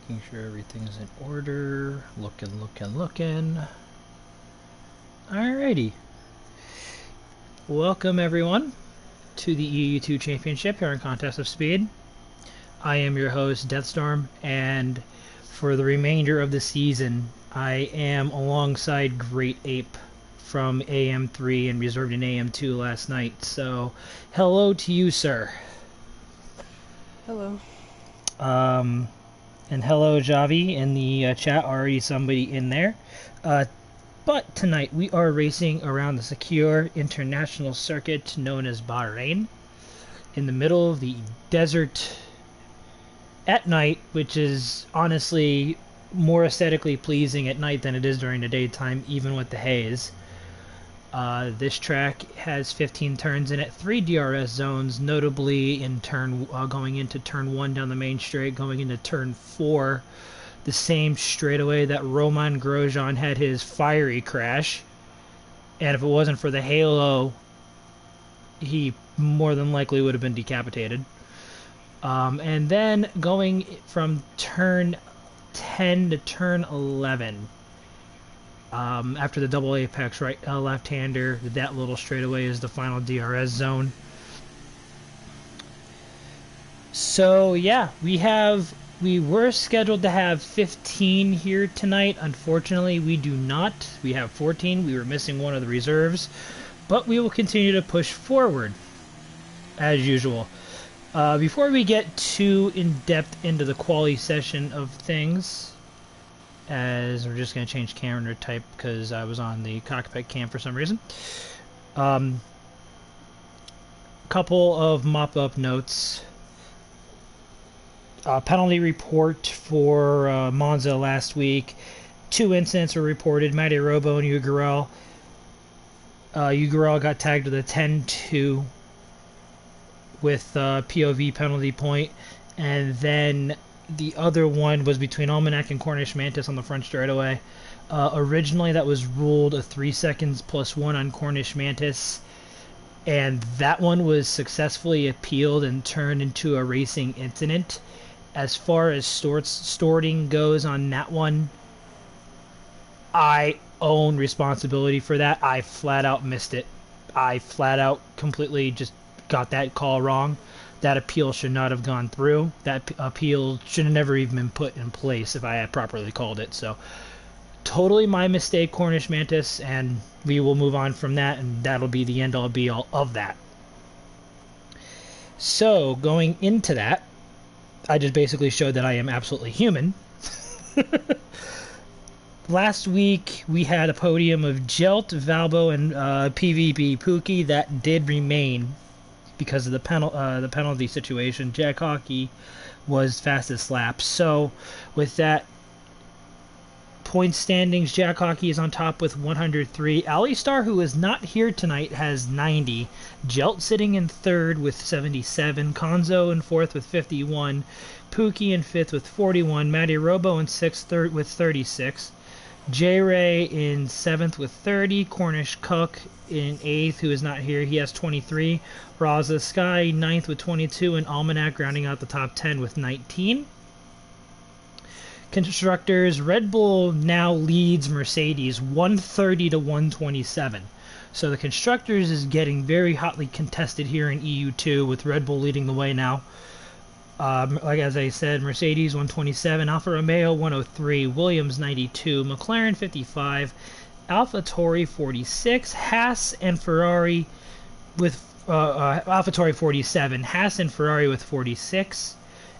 making sure everything's in order. Looking. Alrighty. Welcome everyone to the EU2 Championship here in Contest of Speed. I am your host, Deathstorm, and for the remainder of the season, I am alongside Great Ape from AM3 and reserved in AM2 last night. So, hello to you, sir. Hello. And hello, Javi, in the chat. Already somebody in there. But tonight we are racing around the secure international circuit known as Bahrain, in the middle of the desert at night, which is honestly more aesthetically pleasing at night than it is during the daytime, even with the haze. This track has 15 turns in it, 3 DRS zones, notably in going into turn 1 down the main straight, going into turn 4, the same straightaway that Roman Grosjean had his fiery crash. And if it wasn't for the halo, he more than likely would have been decapitated. And then going from turn 10 to turn 11. After the double apex left-hander, that little straightaway is the final DRS zone. So yeah, we were scheduled to have 15 here tonight. Unfortunately, we do not. We have 14. We were missing one of the reserves, but we will continue to push forward as usual. Before we get too in-depth into the quali session of things, as we're just going to change camera type because I was on the cockpit cam for some reason. Couple of mop-up notes. Penalty report for Monza last week. 2 incidents were reported. Matty Robo and Ugarel. Ugarel got tagged with a 10-2 with POV penalty point, and then the other one was between Almanac and Cornish Mantis on the front straightaway. Originally, that was ruled a 3 seconds plus 1 on Cornish Mantis, and that one was successfully appealed and turned into a racing incident. As far as storting goes on that one, I own responsibility for that. I flat out missed it. I flat out completely just got that call wrong. That appeal should not have gone through. That appeal should have never even been put in place if I had properly called it. So, totally my mistake, Cornish Mantis, and we will move on from that, and that'll be the end-all be-all of that. So, going into that, I just basically showed that I am absolutely human. Last week, we had a podium of Jelt, Valbo, and PvP Pookie. That did remain because of the penalty situation. Jack Hockey was fastest lap. So, with that, point standings, Jack Hockey is on top with 103. Alistar, who is not here tonight, has 90. Jelt sitting in third with 77. Konzo in fourth with 51. Pookie in fifth with 41. Matty Robo in sixth with 36. J-Ray in 7th with 30. Cornish Cook in 8th, who is not here. He has 23. Raza Sky 9th with 22. And Almanac rounding out the top 10 with 19. Constructors, Red Bull now leads Mercedes 130 to 127. So the Constructors is getting very hotly contested here in EU2 with Red Bull leading the way now. Like as I said, Mercedes 127, Alfa Romeo 103, Williams 92, McLaren 55, AlphaTauri 46, Haas and Ferrari with AlphaTauri 47, Haas and Ferrari with 46,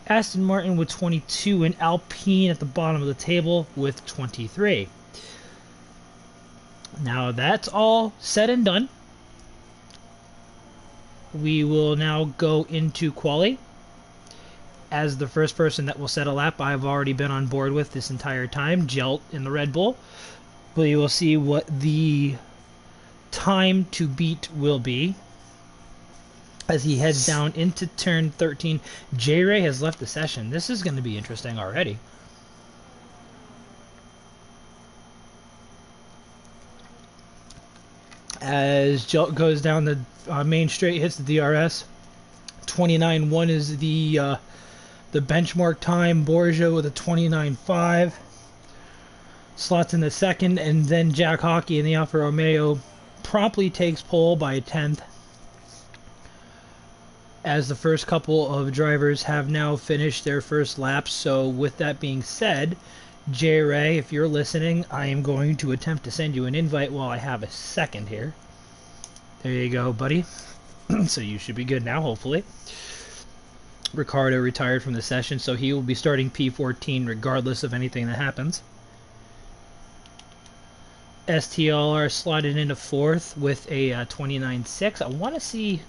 Aston Martin with 22, and Alpine at the bottom of the table with 23. Now that's all said and done. We will now go into quali. As the first person that will set a lap, I've already been on board with this entire time, Jelt in the Red Bull. We will see what the time to beat will be as he heads down into turn 13. J-Ray has left the session. This is going to be interesting already. As Jelt goes down the main straight, hits the DRS. 29.1 is the the benchmark time. Borgia with a 29.5 slots in the second, and then Jack Hockey in the Alfa Romeo promptly takes pole by a tenth, as the first couple of drivers have now finished their first laps. So with that being said, J Ray, if you're listening, I am going to attempt to send you an invite while I have a second here. There you go, buddy. So you should be good now, hopefully. Ricardo retired from the session, so he will be starting P14 regardless of anything that happens. STLR slotted into fourth with a 29.6. I want to see,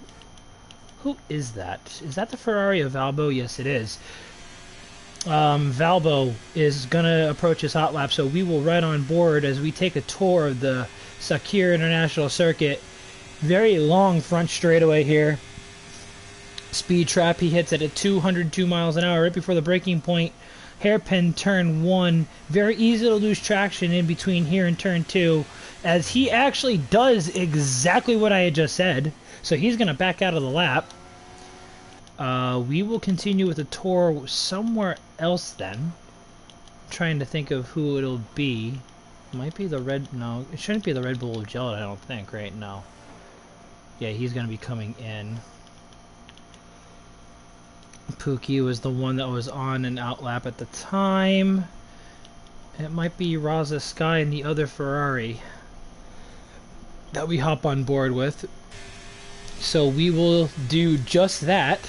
who is that? Is that the Ferrari of Valbo? Yes, it is. Valbo is going to approach his hot lap, so we will ride on board as we take a tour of the Sakir International Circuit. Very long front straightaway here. Speed trap, he hits it at 202 miles an hour right before the braking point. Hairpin turn 1, very easy to lose traction in between here and turn 2, as he actually does exactly what I had just said. So he's going to back out of the lap. We will continue with the tour somewhere else then. I'm trying to think of who it'll be. It might be the Red... No, it shouldn't be the Red Bull of Gillette, I don't think, right? No. Yeah, he's going to be coming in. Pookie was the one that was on an outlap at the time. It might be Raza Sky and the other Ferrari that we hop on board with. So we will do just that.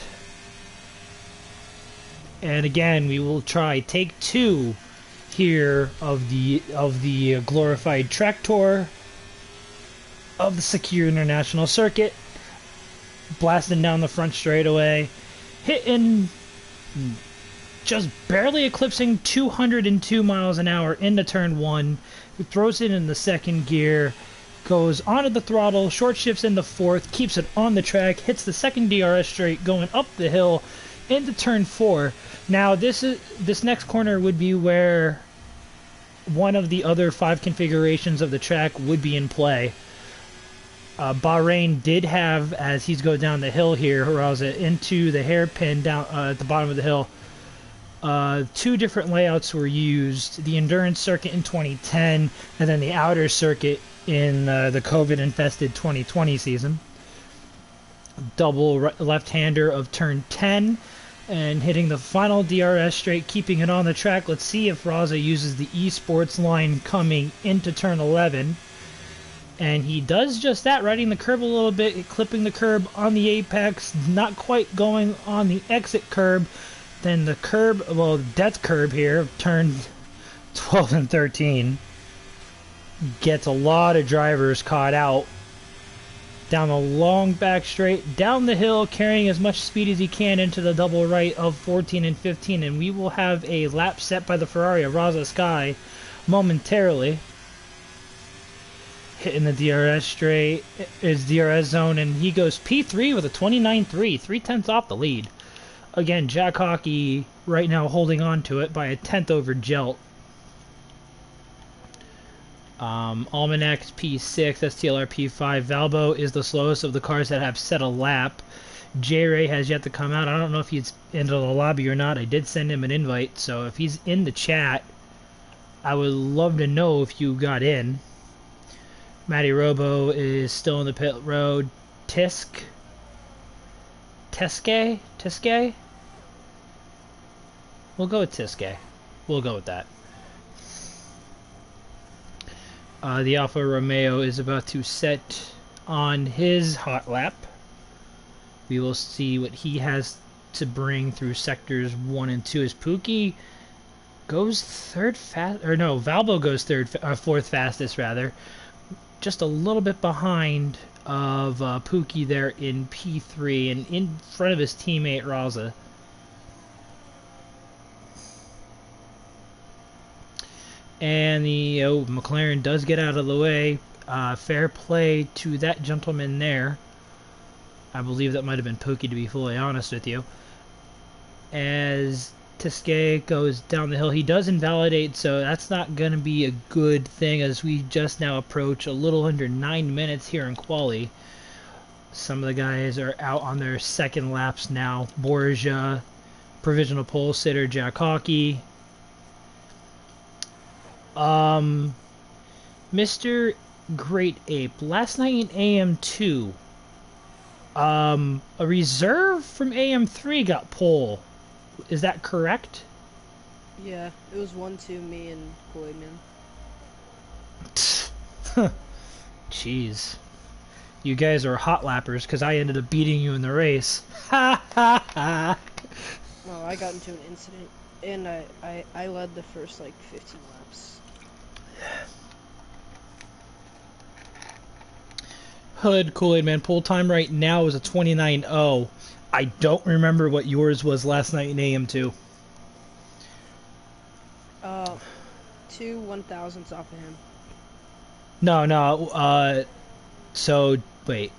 And again, we will try take 2 here of the glorified track tour of the Sakir International Circuit. Blasting down the front straightaway. Hitting, just barely eclipsing 202 miles an hour into turn 1. He throws it in the second gear, goes onto the throttle, short shifts into fourth, keeps it on the track, hits the second DRS straight, going up the hill into turn 4. Now this next corner would be where one of the other 5 configurations of the track would be in play. Bahrain did have, as he's going down the hill here, Raza, into the hairpin down at the bottom of the hill, 2 different layouts were used. The endurance circuit in 2010, and then the outer circuit in the COVID-infested 2020 season. Double left-hander of turn 10, and hitting the final DRS straight, keeping it on the track. Let's see if Raza uses the eSports line coming into turn 11. And he does just that, riding the curb a little bit, clipping the curb on the apex, not quite going on the exit curb. Then the curb, well, death curb here, turn 12 and 13, gets a lot of drivers caught out. Down the long back straight, down the hill, carrying as much speed as he can into the double right of 14 and 15. And we will have a lap set by the Ferrari of Raza Sky momentarily. Hitting the DRS straight, is DRS zone, and he goes P3 with a 29.3, 3/10 off the lead. Again, Jack Hockey right now holding on to it by a 10th over Gelt. Almanac P6, STLR P5. Valbo is the slowest of the cars that have set a lap. J-Ray has yet to come out. I don't know if he's into the lobby or not. I did send him an invite, so if he's in the chat, I would love to know if you got in. Matty Robo is still in the pit road. Teske? We'll go with Teske. We'll go with that. The Alfa Romeo is about to set on his hot lap. We will see what he has to bring through sectors 1 and 2 as Pookie goes third fast, or no, Valbo goes fourth fastest rather. Just a little bit behind of Pookie there in P3 and in front of his teammate Raza. And the McLaren does get out of the way. Fair play to that gentleman there. I believe that might have been Pookie, to be fully honest with you. As Teske goes down the hill, he does invalidate, so that's not going to be a good thing as we just now approach a little under 9 minutes here in quali. Some of the guys are out on their second laps now. Borgia provisional pole sitter Jack Hockey. Mr. Great Ape, last night in AM2, a reserve from AM3 got pole. Is that correct? Yeah, it was 1-2 me and Kool-Aid Man. Jeez. You guys are hot lappers because I ended up beating you in the race. Ha ha ha! No, I got into an incident, and I led the first, like, 15 laps. Hood, Kool-Aid Man, pull time right now is a 29.0. I don't remember what yours was last night in AM2. 2 1,000ths off of him. No, so, wait.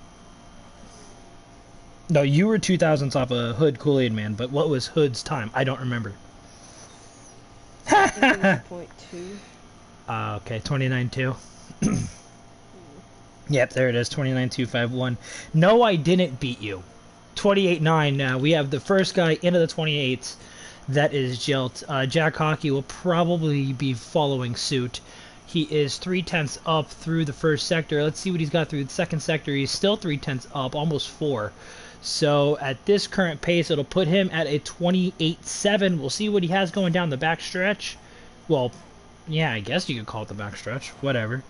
No, you were 2,000ths off of Hood, Kool-Aid Man, but what was Hood's time? I don't remember. I think it was 0.2. Okay, 29.2. Yep, there it is, 29.251. No, I didn't beat you. 28.9 now. We have the first guy into the 28s. That is Jilt. Jack Hockey will probably be following suit. He is 3/10 up through the first sector. Let's see what he's got through the second sector. He's still 3/10 up, almost 4. So at this current pace, it'll put him at a 28.7. We'll see what he has going down the back stretch. Well, yeah, I guess you could call it the back stretch. Whatever.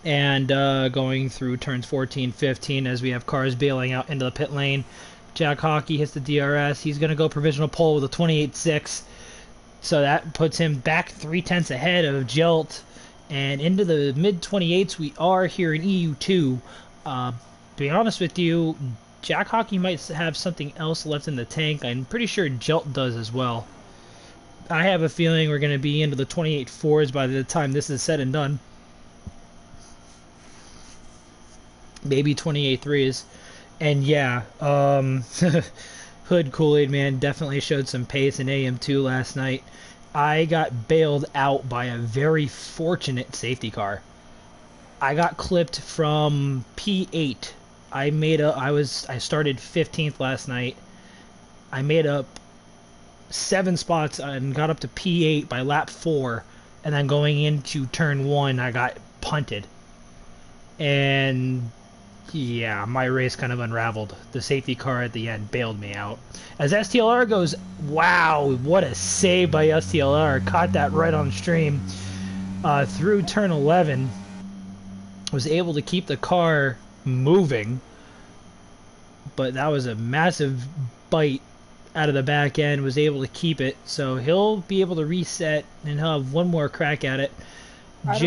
And going through turns 14, 15 as we have cars bailing out into the pit lane. Jack Hockey hits the DRS. He's going to go provisional pole with a 28.6. So that puts him back 3/10 ahead of Jilt. And into the mid-28s we are here in EU2. To be honest with you, Jack Hockey might have something else left in the tank. I'm pretty sure Jilt does as well. I have a feeling we're going to be into the 28.4s by the time this is said and done. Maybe 28.3s. And yeah, Hood Kool-Aid Man definitely showed some pace in AM2 last night. I got bailed out by a very fortunate safety car. I got clipped from P8. I started 15th last night. I made up 7 spots and got up to P8 by lap 4, and then going into turn 1 I got punted. And yeah, my race kind of unraveled. The safety car at the end bailed me out. As STLR goes, wow, what a save by STLR. Caught that right on stream. Through turn 11, was able to keep the car moving. But that was a massive bite out of the back end. Was able to keep it. So he'll be able to reset and he'll have one more crack at it. I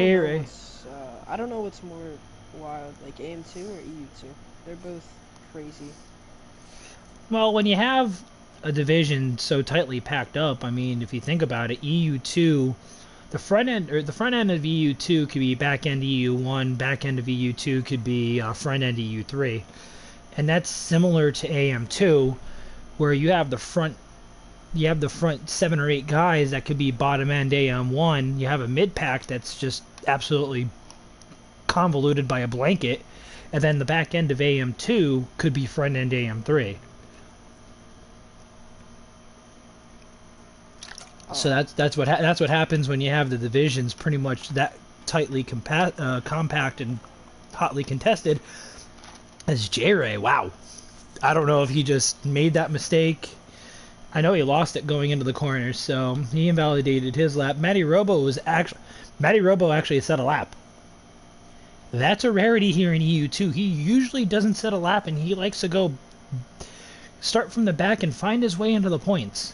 don't know what's more wild, like AM2 or EU2. They're both crazy. Well, when you have a division so tightly packed up, I mean, if you think about it, EU2, the front end of EU2 could be back end EU1, back end of EU2 could be front end EU3, and that's similar to AM2, where you have the front 7 or 8 guys that could be bottom end AM1. You have a mid pack that's just absolutely convoluted by a blanket, and then the back end of AM2 could be front end AM3. So that's what happens when you have the divisions pretty much that tightly compact and hotly contested. As J-Ray, wow, I don't know if he just made that mistake. I know he lost it going into the corners, so he invalidated his lap. Matty Robo actually set a lap. That's a rarity here in EU2. He usually doesn't set a lap, and he likes to go start from the back and find his way into the points.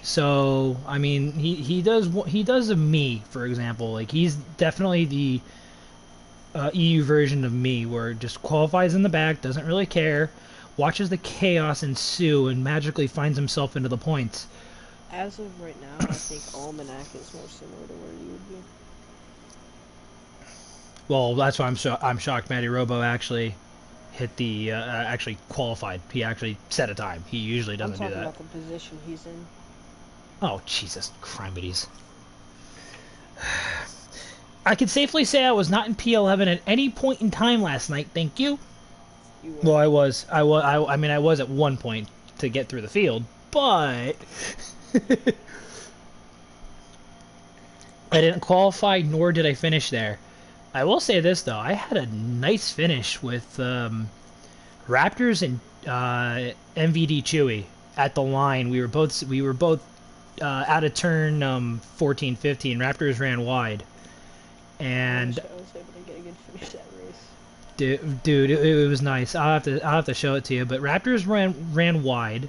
So, I mean, he does a me, for example. Like, he's definitely the EU version of me, where just qualifies in the back, doesn't really care, watches the chaos ensue, and magically finds himself into the points. As of right now, I think Almanac is more similar to where you would be. Well, that's why I'm shocked Matty Robo actually hit the actually qualified. He actually set a time. He usually doesn't do that. I'm talking about the position he's in. Oh, Jesus, crimeities. I can safely say I was not in P11 at any point in time last night, thank you. You were. Well, I mean, I was at one point to get through the field, but I didn't qualify, nor did I finish there. I will say this though, I had a nice finish with Raptors and MVD Chewy at the line. We were both out of turn 14, 15. Raptors ran wide, and I was able to get a good finish that race. dude, it was nice. I'll have to show it to you. But Raptors ran wide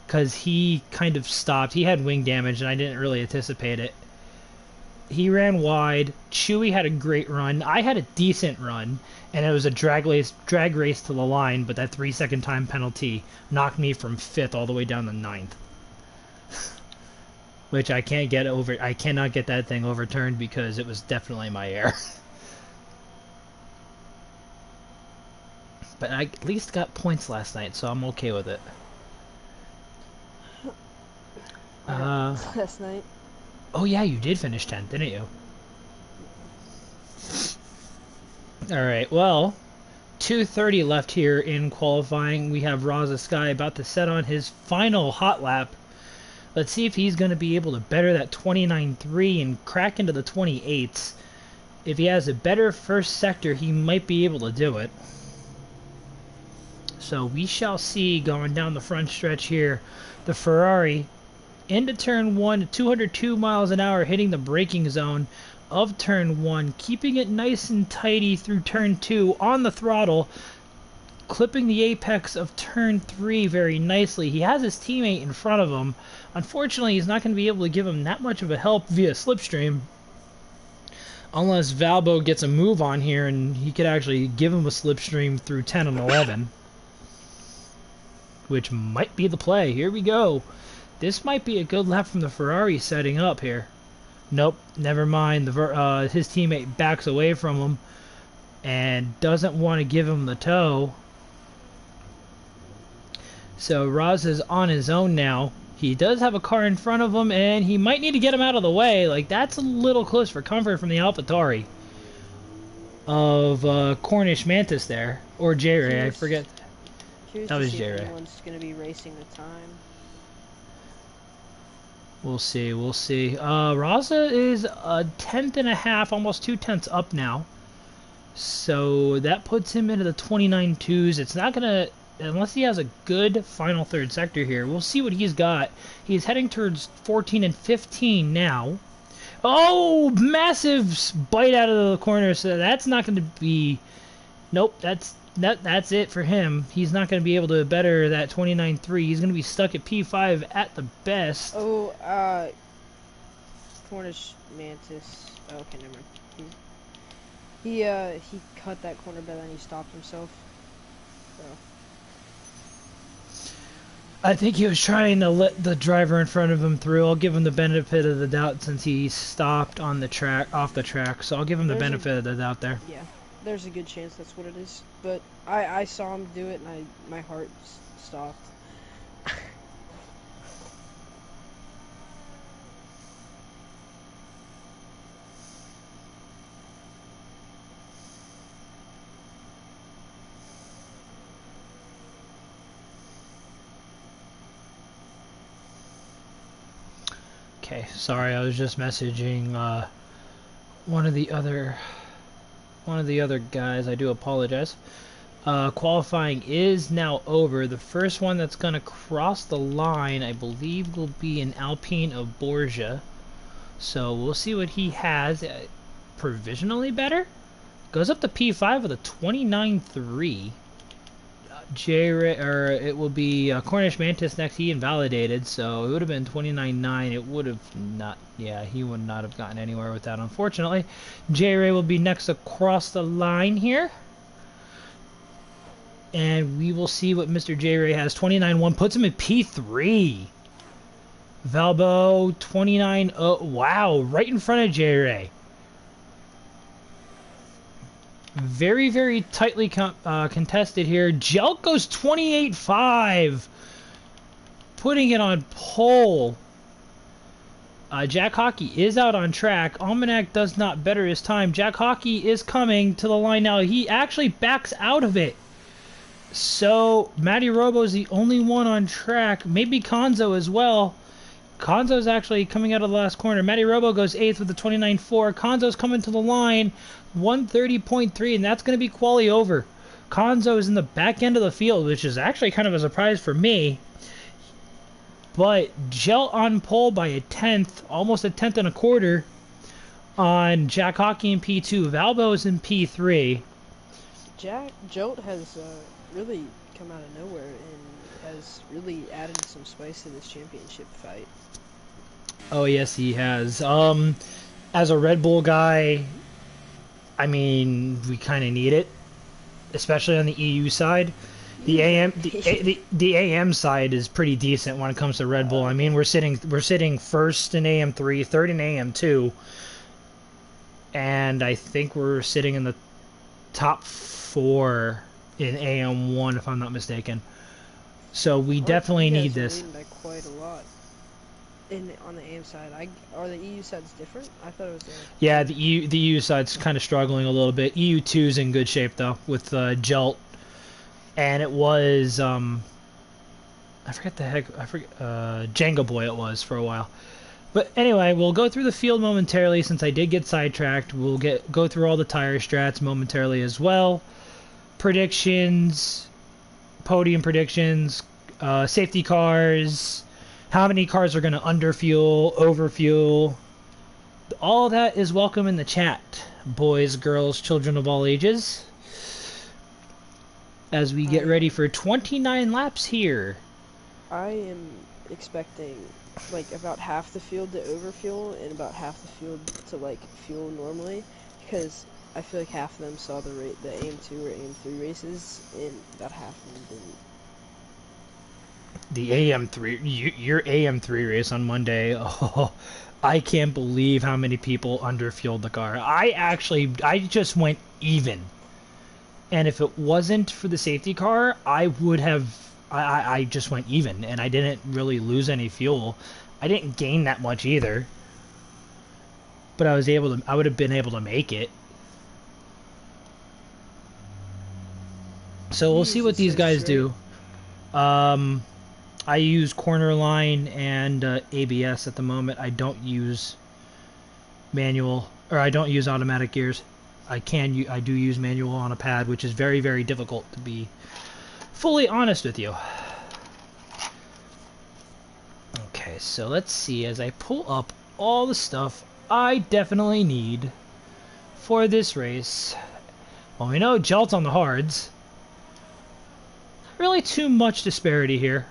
because he kind of stopped. He had wing damage, and I didn't really anticipate it. He ran wide. Chewy had a great run. I had a decent run, and it was a drag race to the line. But that 3-second time penalty knocked me from 5th all the way down to 9th, which I can't get over. I cannot get that thing overturned because it was definitely my error. But I at least got points last night, so I'm okay with it. Last night. Oh yeah, you did finish 10th, didn't you? Alright, well, 2:30 left here in qualifying. We have Raza Sky about to set on his final hot lap. Let's see if he's going to be able to better that 29.3 and crack into the 28s. If he has a better first sector, he might be able to do it. So we shall see going down the front stretch here. The Ferrari into turn 1 at 202 miles an hour, hitting the braking zone of turn 1, keeping it nice and tidy through turn 2 on the throttle, clipping the apex of turn 3 very nicely. He has his teammate in front of him. Unfortunately, he's not going to be able to give him that much of a help via slipstream, unless Valbo gets a move on here and he could actually give him a slipstream through 10 and 11, which might be the play. Here we go. This might be a good lap from the Ferrari setting up here. Nope, never mind. His teammate backs away from him and doesn't want to give him the tow. So Raz is on his own now. He does have a car in front of him, and he might need to get him out of the way. Like, that's a little close for comfort from the AlphaTauri of Cornish Mantis there. Or J-Ray, I forget. That was J-Ray. Anyone's going to be racing the time. We'll see, we'll see. Raza is a 10th and a half, almost 2/10 up now. So that puts him into the 29.2s. It's not going to, unless he has a good final third sector here. We'll see what he's got. He's heading towards 14 and 15 now. Oh, massive bite out of the corner. So that's not going to be, nope, that's it for him. He's not going to be able to better that 29.3. He's going to be stuck at P5 at the best. Oh, Cornish Mantis. Oh, okay, never mind. He cut that corner better than he stopped himself. So. I think he was trying to let the driver in front of him through. I'll give him the benefit of the doubt since he stopped on the track, off the track. So I'll give him the benefit of the doubt there. Yeah. There's a good chance that's what it is, but I saw him do it and my heart stopped. Okay, sorry, I was just messaging one of the other guys. I do apologize. Qualifying is now over. The first one that's going to cross the line, I believe, will be an Alpine of Borgia. So we'll see what he has. Provisionally better? Goes up to P5 with a 29.3. It will be Cornish Mantis next. He invalidated, so it would have been 29.9. It would have not, yeah, he would not have gotten anywhere with that, unfortunately. J-Ray will be next across the line here. And we will see what Mr. J-Ray has. 29.1 puts him in P3. Valbo, 29. Oh, wow, right in front of J-Ray. Very, very tightly contested here. Jelk goes 28.5. Putting it on pole. Jack Hockey is out on track. Almanac does not better his time. Jack Hockey is coming to the line now. He actually backs out of it. So Matty Robo's the only one on track. Maybe Konzo as well. Konzo's actually coming out of the last corner. Matty Robo goes 8th with the 29.4. Konzo's coming to the line, 130.3, and that's going to be quali over. Konzo is in the back end of the field, which is actually kind of a surprise for me. But Gelt on pole by a tenth, almost a tenth and a quarter on Jack Hockey in P2. Valbo's in P3. Jolt has really come out of nowhere and has really added some spice to this championship fight. Oh yes, he has. As a Red Bull guy, I mean, we kind of need it, especially on the EU side. The the AM side is pretty decent when it comes to Red Bull. I mean, we're sitting first in AM3, third in AM2, and I think we're sitting in the top 4 in AM1 if I'm not mistaken. So we definitely need this. By quite a lot. On the AM side, are the EU sides different? I thought it was. Yeah, the EU side's kind of struggling a little bit. EU2's in good shape though with Gelt. And it was I forget Jenga Boy it was for a while. But anyway, we'll go through the field momentarily since I did get sidetracked. We'll go through all the tire strats momentarily as well. Predictions, podium predictions, safety cars, how many cars are going to underfuel, overfuel. All that is welcome in the chat, boys, girls, children of all ages. As we get ready for 29 laps here. I am expecting like about half the field to overfuel and about half the field to like fuel normally, because I feel like half of them saw the AM2 or AM3 races and about half of them didn't. The AM3, your AM3 race on Monday. Oh, I can't believe how many people underfueled the car. I just went even. And if it wasn't for the safety car, I would have. I just went even, and I didn't really lose any fuel. I didn't gain that much either. But I would have been able to make it. So we'll see what these guys do. I use corner line and ABS at the moment. I don't use manual, or I don't use automatic gears. I do use manual on a pad, which is very, very difficult, to be fully honest with you. Okay, so let's see. As I pull up all the stuff I definitely need for this race. Well, we know Gelt's on the hards. Really too much disparity here.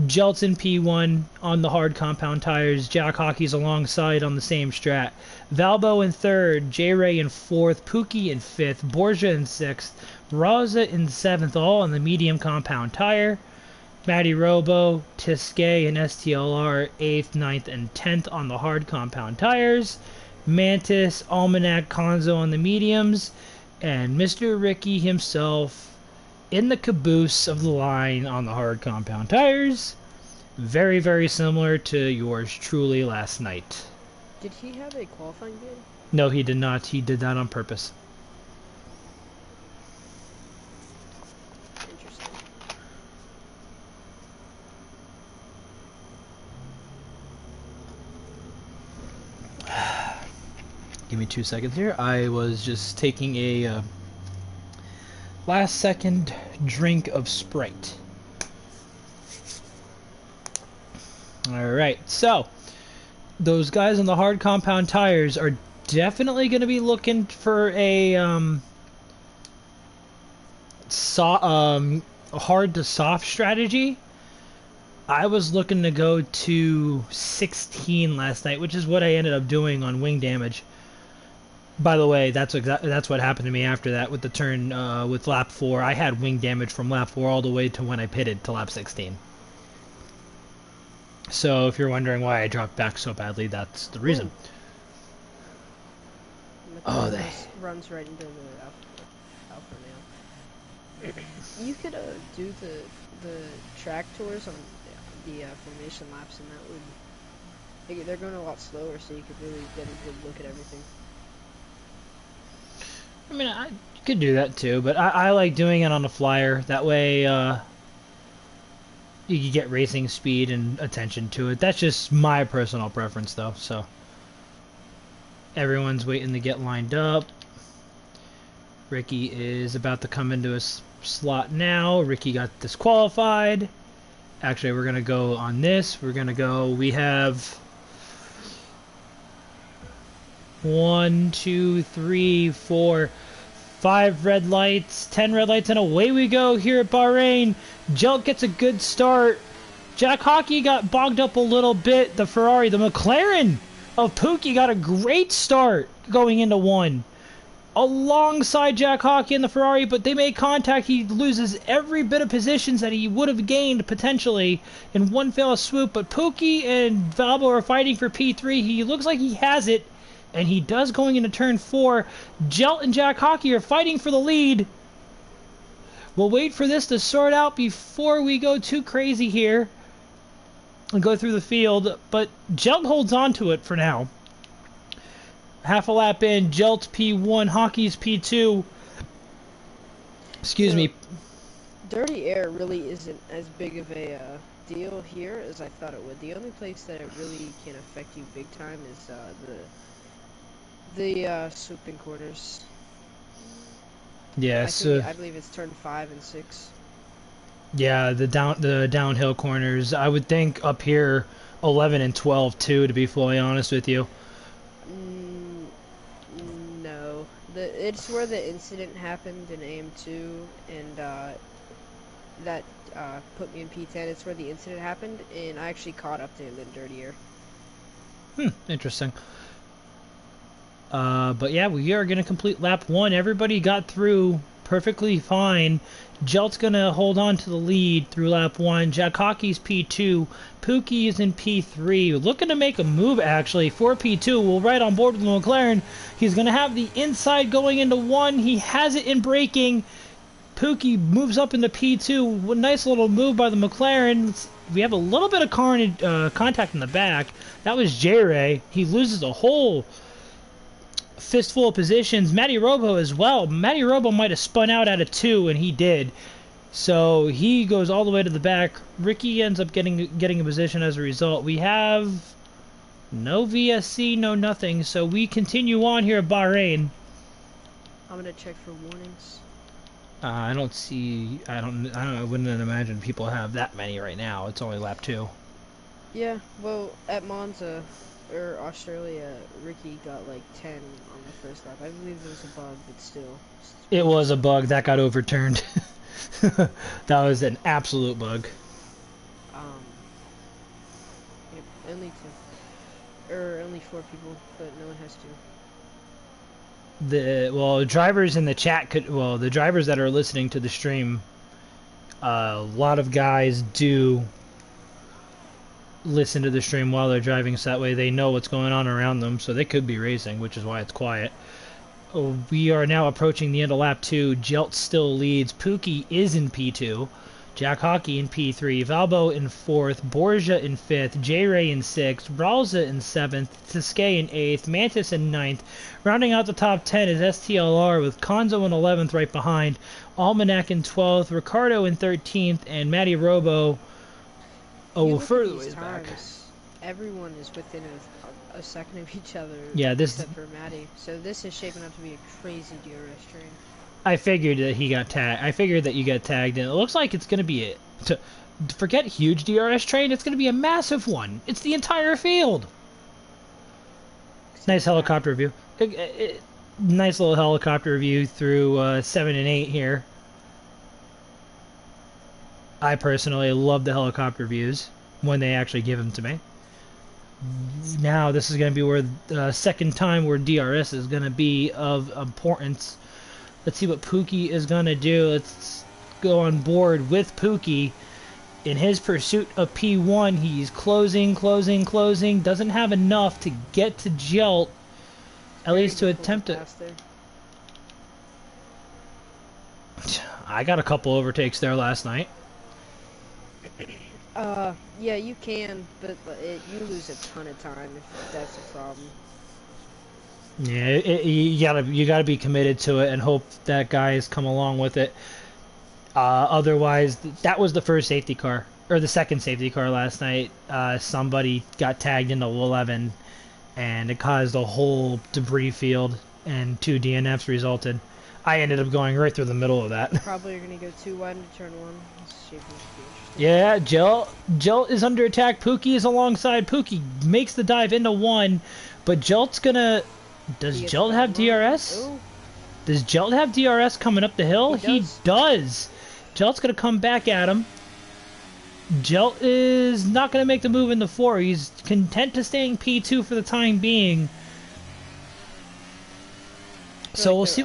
Gelt's in P1 on the hard compound tires. Jack Hockey's alongside on the same strat. Valbo in 3rd, J-Ray in 4th, Pookie in 5th, Borgia in 6th, Raza in 7th, all on the medium compound tire. Matty Robo, Tiscay, and STLR 8th, 9th, and 10th on the hard compound tires. Mantis, Almanac, Konzo on the mediums. And Mr. Ricky himself in the caboose of the line on the hard compound tires. Very, very similar to yours truly last night. Did he have a qualifying game? No, he did not. He did that on purpose. Interesting. Give me 2 seconds here. I was just taking a last second drink of Sprite. Alright, so those guys on the hard compound tires are definitely going to be looking for a hard to soft strategy. I was looking to go to 16 last night, which is what I ended up doing on wing damage. By the way, that's what happened to me after that with the turn with lap 4. I had wing damage from lap 4 all the way to when I pitted to lap 16. So if you're wondering why I dropped back so badly, that's the reason. Oh, they runs right into the alpha now. You could do the track tours on the formation laps, and that would they're going a lot slower, so you could really get a good look at everything. I mean, Could do that too, but I like doing it on a flyer. That way, you can get racing speed and attention to it. That's just my personal preference, though. So everyone's waiting to get lined up. Ricky is about to come into a slot now. Ricky got disqualified. Actually, we're gonna go on this. We're gonna go. We have 1, 2, 3, 4, 5 red lights, 10 red lights, and away we go here at Bahrain. Jelt gets a good start. Jack Hockey got bogged up a little bit. The Ferrari, the McLaren of Pookie got a great start going into 1. Alongside Jack Hockey and the Ferrari, but they make contact. He loses every bit of positions that he would have gained potentially in one fell swoop. But Pookie and Valbo are fighting for P3. He looks like he has it, and he does going into turn 4. Jelt and Jack Hockey are fighting for the lead. We'll wait for this to sort out before we go too crazy here and go through the field. But Jelt holds on to it for now. Half a lap in, Jelt's P1, Hockey's P2. Excuse me. Dirty air really isn't as big of a deal here as I thought it would. The only place that it really can affect you big time is the swooping corners. Yeah, I believe it's turn 5 and 6. Yeah, the downhill corners. I would think up here 11 and 12 too, to be fully honest with you. No, it's where the incident happened in AM2, and that put me in P10. It's where the incident happened, and I actually caught up to him in dirty air. Interesting. But yeah, we are going to complete lap 1. Everybody got through perfectly fine. Jelt's going to hold on to the lead through lap 1. Jack Hockey's P2. Pookie is in P3. Looking to make a move, actually, for P2. We'll ride on board with the McLaren. He's going to have the inside going into 1. He has it in braking. Pookie moves up into P2. Nice little move by the McLaren. We have a little bit of contact in the back. That was J-Ray. He loses a whole fistful of positions. Matty Robo as well. Matty Robo might have spun out at a 2, and he did. So he goes all the way to the back. Ricky ends up getting a position as a result. We have no VSC, no nothing. So we continue on here at Bahrain. I'm gonna check for warnings. I don't see. I wouldn't imagine people have that many right now. It's only lap 2. Yeah. Well, at Monza or Australia, Ricky got like 10 on the first lap. I believe it was a bug, but still. It was a bug that got overturned. That was an absolute bug. Yep, only 4 people, but no one has to. The drivers in the chat the drivers that are listening to the stream, a lot of guys do listen to the stream while they're driving, so that way they know what's going on around them, so they could be racing, which is why it's quiet. We are now approaching the end of lap 2. Jelt still leads. Pookie is in P2. Jack Hockey in P3. Valbo in 4th. Borgia in 5th. J-Ray in 6th. Bralza in 7th. Tiskay in 8th. Mantis in 9th. Rounding out the top 10 is STLR with Konzo in 11th right behind. Almanac in 12th. Ricardo in 13th. And Matty Robo further ways back. Everyone is within a second of each other. Yeah, except for Matty. So this is shaping up to be a crazy DRS train. I figured that he got tagged. I figured that you got tagged, and it looks like it's going to be forget huge DRS train. It's going to be a massive one. It's the entire field. Nice helicopter view. Nice little helicopter view through 7 and 8 here. I personally love the helicopter views when they actually give them to me. Now this is going to be where the second time where DRS is going to be of importance. Let's see what Pookie is going to do. Let's go on board with Pookie. In his pursuit of P1, he's closing. Doesn't have enough to get to Jelt. At least to attempt it. I got a couple overtakes there last night. Yeah, you can, but you lose a ton of time if that's a problem. Yeah, you gotta be committed to it and hope that guys come along with it. Otherwise, that was the first safety car or the second safety car last night. Somebody got tagged into 11, and it caused a whole debris field, and 2 DNFs resulted. I ended up going right through the middle of that. Probably are gonna go too wide into turn one. This shape is be interesting. Yeah, Jelt is under attack. Pookie is alongside. Pookie makes the dive into one, but Jelt's gonna. Does He gets Jelt the have bottom line. DRS? Oh, Does Jelt have DRS coming up the hill? He He does. Jelt's gonna come back at him. Jelt is not gonna make the move in the 4. He's content to staying P2 for the time being. I feel So like we'll see.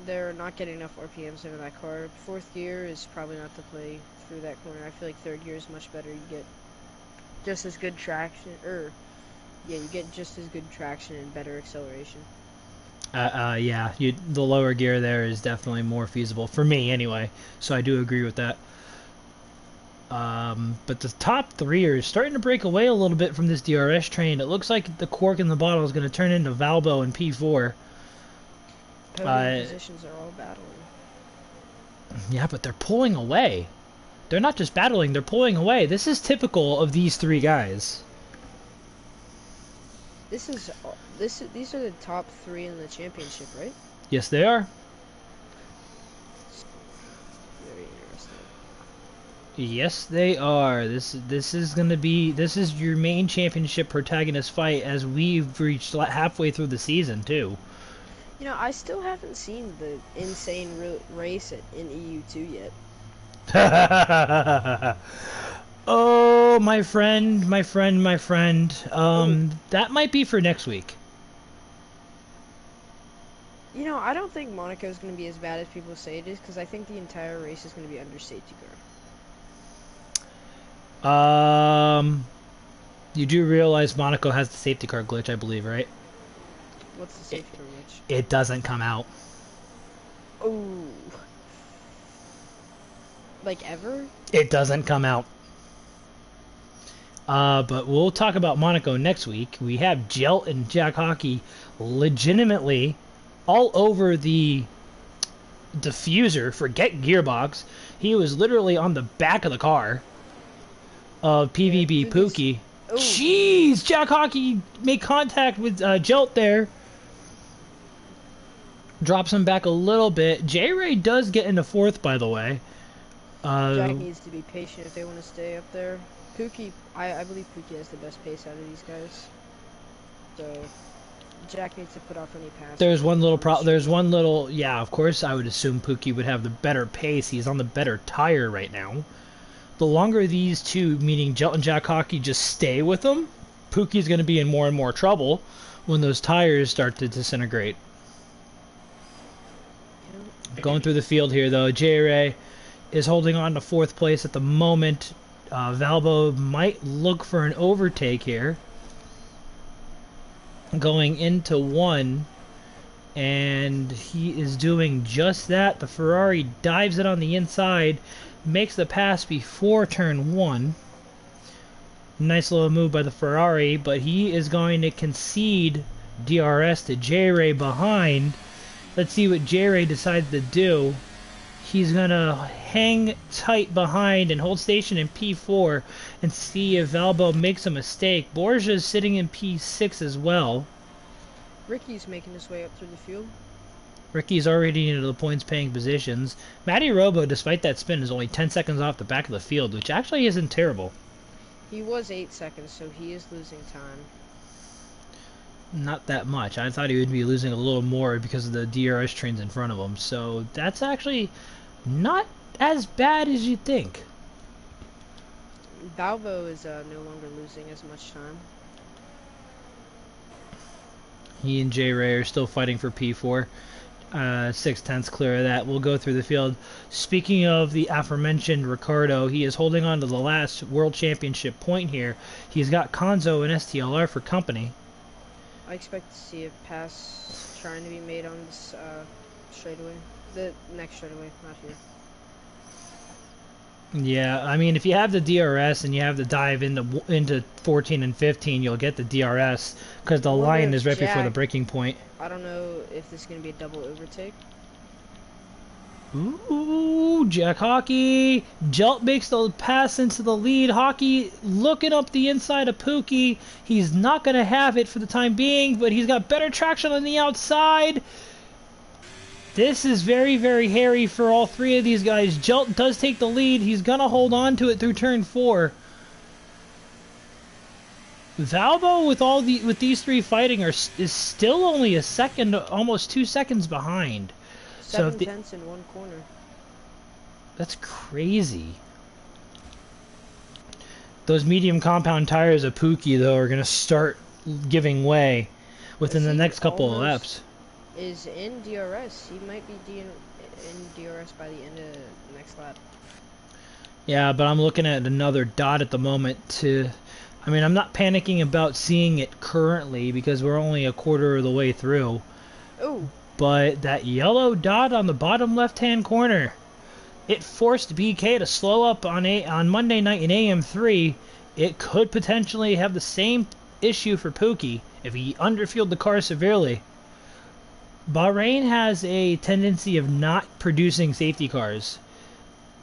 they're not getting enough RPMs into that car. Fourth gear is probably not the play through that corner. I feel like third gear is much better. You get just as good traction, yeah, you get just as good traction and better acceleration. Yeah, the lower gear there is definitely more feasible for me anyway. So I do agree with that. But the top 3 are starting to break away a little bit from this DRS train. It looks like the cork in the bottle is going to turn into Valbo and P4. Podium positions are all battling. Yeah, but they're pulling away. They're not just battling, they're pulling away. This is typical of these 3 guys. These are the top 3 in the championship, right? Yes, they are. Very interesting. Yes, they are. This is your main championship protagonist fight as we've reached halfway through the season too. You know, I still haven't seen the insane race in EU2 yet. Oh, my friend. That might be for next week. You know, I don't think Monaco is going to be as bad as people say it is, because I think the entire race is going to be under safety car. You do realize Monaco has the safety car glitch, I believe, right? What's the safety car glitch? It doesn't come out. Oh. Like ever? It doesn't come out. But we'll talk about Monaco next week. We have Jelt and Jack Hockey legitimately all over the diffuser. Forget gearbox. He was literally on the back of the car of PVB Pookie. Oh. Jeez, Jack Hockey made contact with Jelt there. Drops him back a little bit. J-Ray does get into 4th, by the way. Jack needs to be patient if they want to stay up there. Pookie, I believe Pookie has the best pace out of these guys. So Jack needs to put off any pass. There's one little yeah, of course I would assume Pookie would have the better pace. He's on the better tire right now. The longer these two, meaning Jelt and Jack Hockey, just stay with them, Pookie's going to be in more and more trouble when those tires start to disintegrate. Going through the field here, though, J-Ray is holding on to 4th place at the moment. Valbo might look for an overtake here. Going into 1, and he is doing just that. The Ferrari dives it on the inside, makes the pass before turn 1. Nice little move by the Ferrari, but he is going to concede DRS to J-Ray behind. Let's see what J-Ray decides to do. He's going to hang tight behind and hold station in P4 and see if Valbo makes a mistake. Borgia's sitting in P6 as well. Ricky's making his way up through the field. Ricky's already into the points-paying positions. Matty Robo, despite that spin, is only 10 seconds off the back of the field, which actually isn't terrible. He was 8 seconds, so he is losing time. Not that much. I thought he would be losing a little more because of the DRS trains in front of him. So that's actually not as bad as you'd think. Valvo is no longer losing as much time. He and J-Ray are still fighting for P4. 6/10 clear of that. We'll go through the field. Speaking of the aforementioned Ricardo, he is holding on to the last World Championship point here. He's got Konzo and STLR for company. I expect to see a pass trying to be made on this straightaway. The next straightaway, not here. Yeah, I mean, if you have the DRS and you have the dive into 14 and 15, you'll get the DRS because I the wonder line is if right before the Jack, breaking point. I don't know if this is going to be a double overtake. Ooh, Jack Hockey. Jelt makes the pass into the lead. Hockey looking up the inside of Pookie. He's not going to have it for the time being, but he's got better traction on the outside. This is very, very hairy for all three of these guys. Jelt does take the lead. He's going to hold on to it through turn 4. Valbo with these three fighting is still only a second, almost 2 seconds behind. So 7/10 in one corner. That's crazy. Those medium compound tires of Pookie though are gonna start giving way within the next couple of laps. Is in DRS. He might be in DRS by the end of the next lap. Yeah, but I'm looking at another dot at the moment I mean, I'm not panicking about seeing it currently because we're only a quarter of the way through. Oh. But that yellow dot on the bottom left-hand corner, it forced BK to slow up on Monday night in AM3. It could potentially have the same issue for Pookie if he underfueled the car severely. Bahrain has a tendency of not producing safety cars,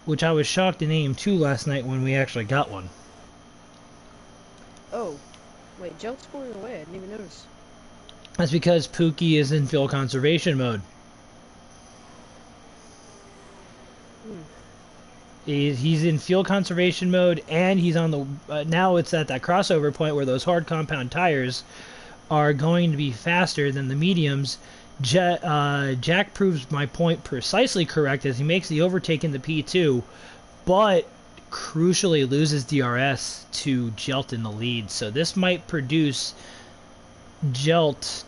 which I was shocked in AM2 last night when we actually got one. Oh, wait, Jelt's pulling away. I didn't even notice. That's because Pookie is in fuel conservation mode. He's in fuel conservation mode, and he's on the now it's at that crossover point where those hard compound tires are going to be faster than the mediums. Jack proves my point precisely correct as he makes the overtake in the P2, but crucially loses DRS to Jelt in the lead. So this might produce Jelt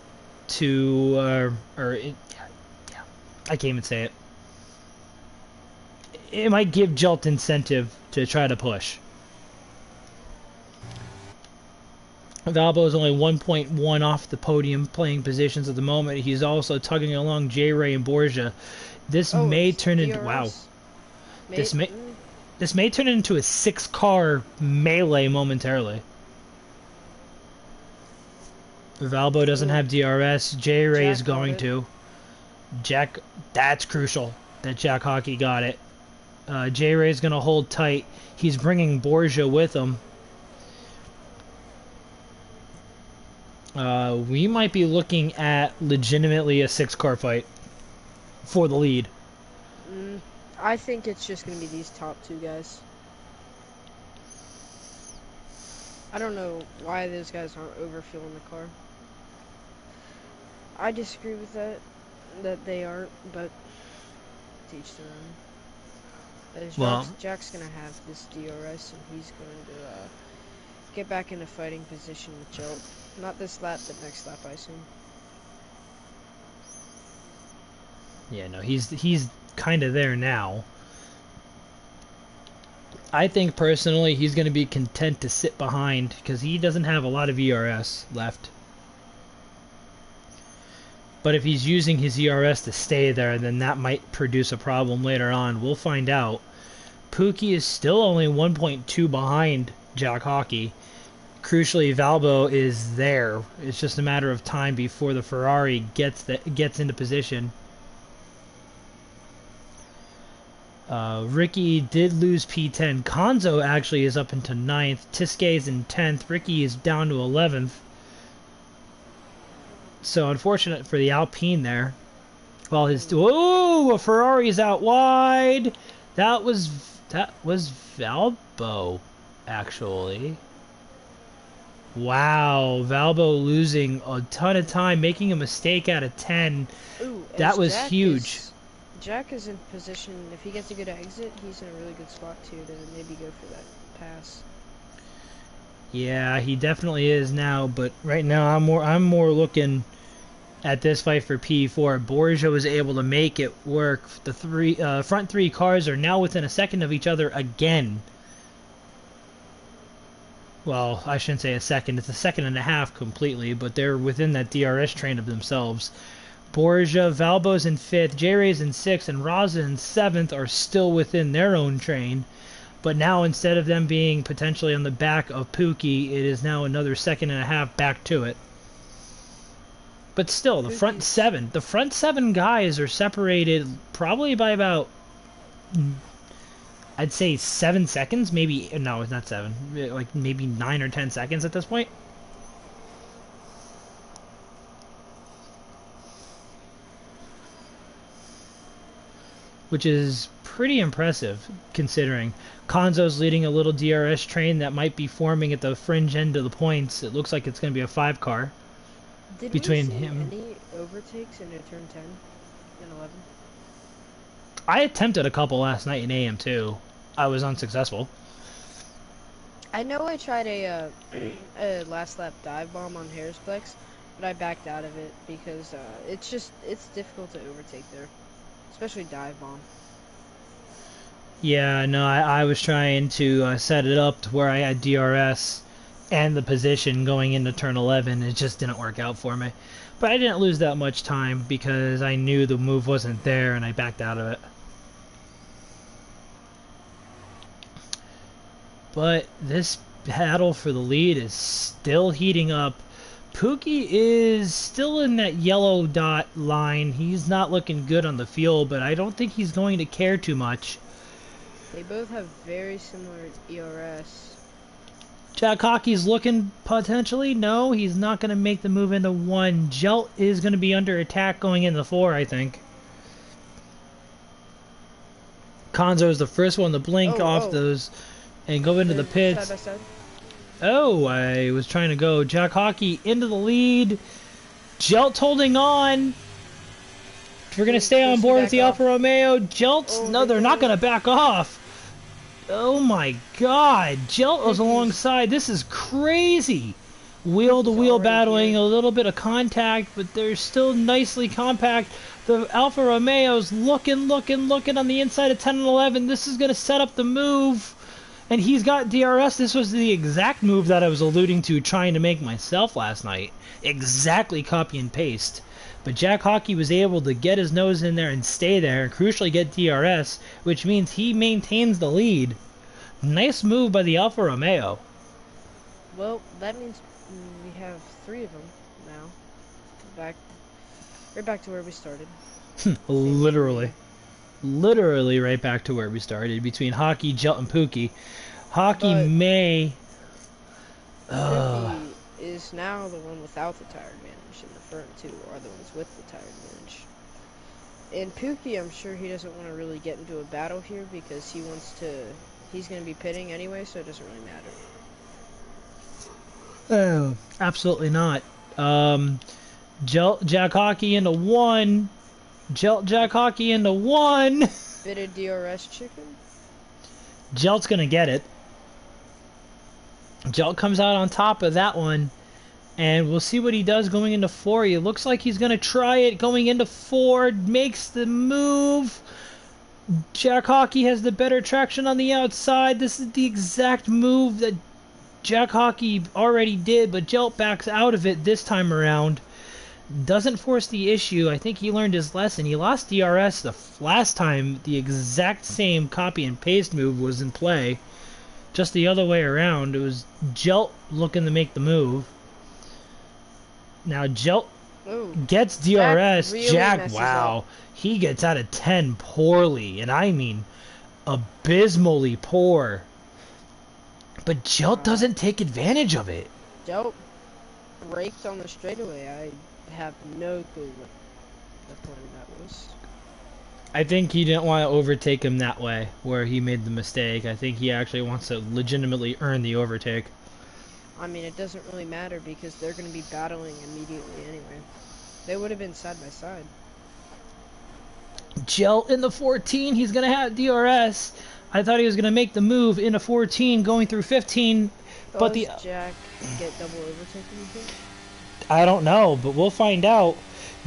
to I can't even say it. It might give Jelt incentive to try to push. Valbo is only 1.1 off the podium playing positions at the moment. He's also tugging along J-Ray and Borgia. This may turn into This may turn into a 6-car melee momentarily. Valbo doesn't have DRS. J-Ray is going to. Jack, that's crucial that Jack Hockey got it. J-Ray is going to hold tight. He's bringing Borgia with him. We might be looking at legitimately a 6-car fight for the lead. I think it's just going to be these top two guys. I don't know why those guys aren't overfueling the car. I disagree with that they aren't, but teach their own. Well, Jack's going to have this DRS, and he's going to get back into fighting position with Jelt. Not this lap, but next lap, I assume. Yeah, no, he's kind of there now. I think personally he's going to be content to sit behind because he doesn't have a lot of ERS left. But if he's using his ERS to stay there, then that might produce a problem later on. We'll find out. Pookie is still only 1.2 behind Jack Hockey. Crucially, Valbo is there. It's just a matter of time before the Ferrari gets into position. Ricky did lose P10. Konzo actually is up into 9th. Tiske is in 10th. Ricky is down to 11th. So unfortunate for the Alpine there. Well, a Ferrari's out wide. That was Valbo, actually. Wow, Valbo losing a ton of time, making a mistake out of 10. Ooh, that was huge. Jack is in position. If he gets a good exit, he's in a really good spot too to maybe go for that pass. Yeah, he definitely is now. But right now, I'm more looking at this fight for P4. Borgia was able to make it work. The front three cars are now within a second of each other again. Well, I shouldn't say a second. It's a second and a half completely, but they're within that DRS train of themselves. Borgia, Valbo's in 5th, J-Ray's in 6th, and Raza in 7th are still within their own train. But now instead of them being potentially on the back of Pookie, it is now another second and a half back to it. But still, the front seven guys are separated probably by about, I'd say 7 seconds, maybe, no, it's not 7, like maybe 9 or 10 seconds at this point. Which is pretty impressive, considering Konzo's leading a little DRS train that might be forming at the fringe end of the points. It looks like it's going to be a 5 car. Did between we see him. any overtakes into turn 10 and 11? I attempted a couple last night in AM2. I was unsuccessful. I know I tried a last lap dive bomb on Harrisplex, but I backed out of it because it's difficult to overtake there, especially dive bomb. Yeah, no, I was trying to set it up to where I had DRS and the position going into turn 11. It just didn't work out for me. But I didn't lose that much time because I knew the move wasn't there and I backed out of it. But this battle for the lead is still heating up. Pookie is still in that yellow dot line. He's not looking good on the field, but I don't think he's going to care too much. They both have very similar ERS. Jack Hockey's looking potentially. No, he's not going to make the move into 1. Jelt is going to be under attack going into 4, I think. Konzo is the first one to blink off those and go into the pits. Side by side. Oh, I was trying to go. Jack Hockey into the lead. Jelt holding on. We're going to stay on board with the Alfa Romeo. Jelt's... no, they're not going to back off. Oh my god. Jelt was alongside. This is crazy. Wheel-to-wheel battling. A little bit of contact, but they're still nicely compact. The Alfa Romeo's looking on the inside of 10 and 11. This is going to set up the move. And he's got DRS. This was the exact move that I was alluding to trying to make myself last night. Exactly copy and paste. But Jack Hockey was able to get his nose in there and stay there, and crucially get DRS, which means he maintains the lead. Nice move by the Alfa Romeo. Well, that means we have 3 of them now. Right back to where we started. Literally. Literally right back to where we started, between Hockey, Jelt, and Pookie. Hockey may... Pookie is now the one without the tire advantage, and the front 2 are the ones with the tire advantage. And Pookie, I'm sure he doesn't want to really get into a battle here because he's going to be pitting anyway, so it doesn't really matter. Oh, absolutely not. Jack Hockey into 1. Jack Hockey into 1. Bit of DRS chicken. Jelt's gonna get it. Jelt comes out on top of that one, and we'll see what he does going into 4. It looks like he's gonna try it going into 4. Makes the move. Jack Hockey has the better traction on the outside. This is the exact move that Jack Hockey already did, but Jelt backs out of it this time around. Doesn't force the issue. I think he learned his lesson. He lost DRS the last time the exact same copy and paste move was in play. Just the other way around. It was Jelt looking to make the move. Now Jelt gets DRS. Jack, wow. He gets out of 10 poorly. And I mean abysmally poor. But Jelt doesn't take advantage of it. Jelt braked on the straightaway. I have no clue what the point of that was. I think he didn't want to overtake him that way, where he made the mistake. I think he actually wants to legitimately earn the overtake. I mean, it doesn't really matter because they're going to be battling immediately anyway. They would have been side by side. Jelt in the 14, he's going to have DRS. I thought he was going to make the move into 14, going through 15, but the... Jack get double overtaken, you think? I don't know, but we'll find out.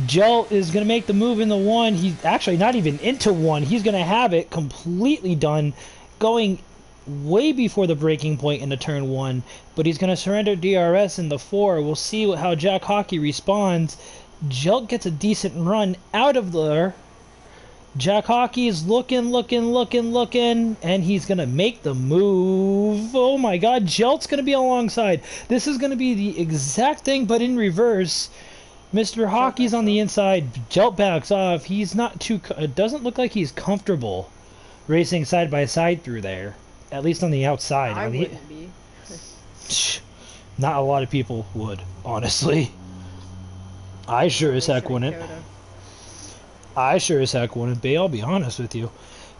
Jelt is going to make the move in the 1. He's actually not even into 1. He's going to have it completely done, going way before the breaking point into turn 1. But he's going to surrender DRS in the 4. We'll see how Jack Hockey responds. Jelt gets a decent run out of there. Jack Hockey's looking, and he's gonna make the move. Oh my God, Jelt's gonna be alongside. This is gonna be the exact thing, but in reverse. Mr. Hockey's on the inside. Jelt backs off. He's not too. It doesn't look like he's comfortable racing side by side through there. At least on the outside. I wouldn't be. Not a lot of people would, honestly. I sure as heck wouldn't. I sure as heck wouldn't be, I'll be honest with you.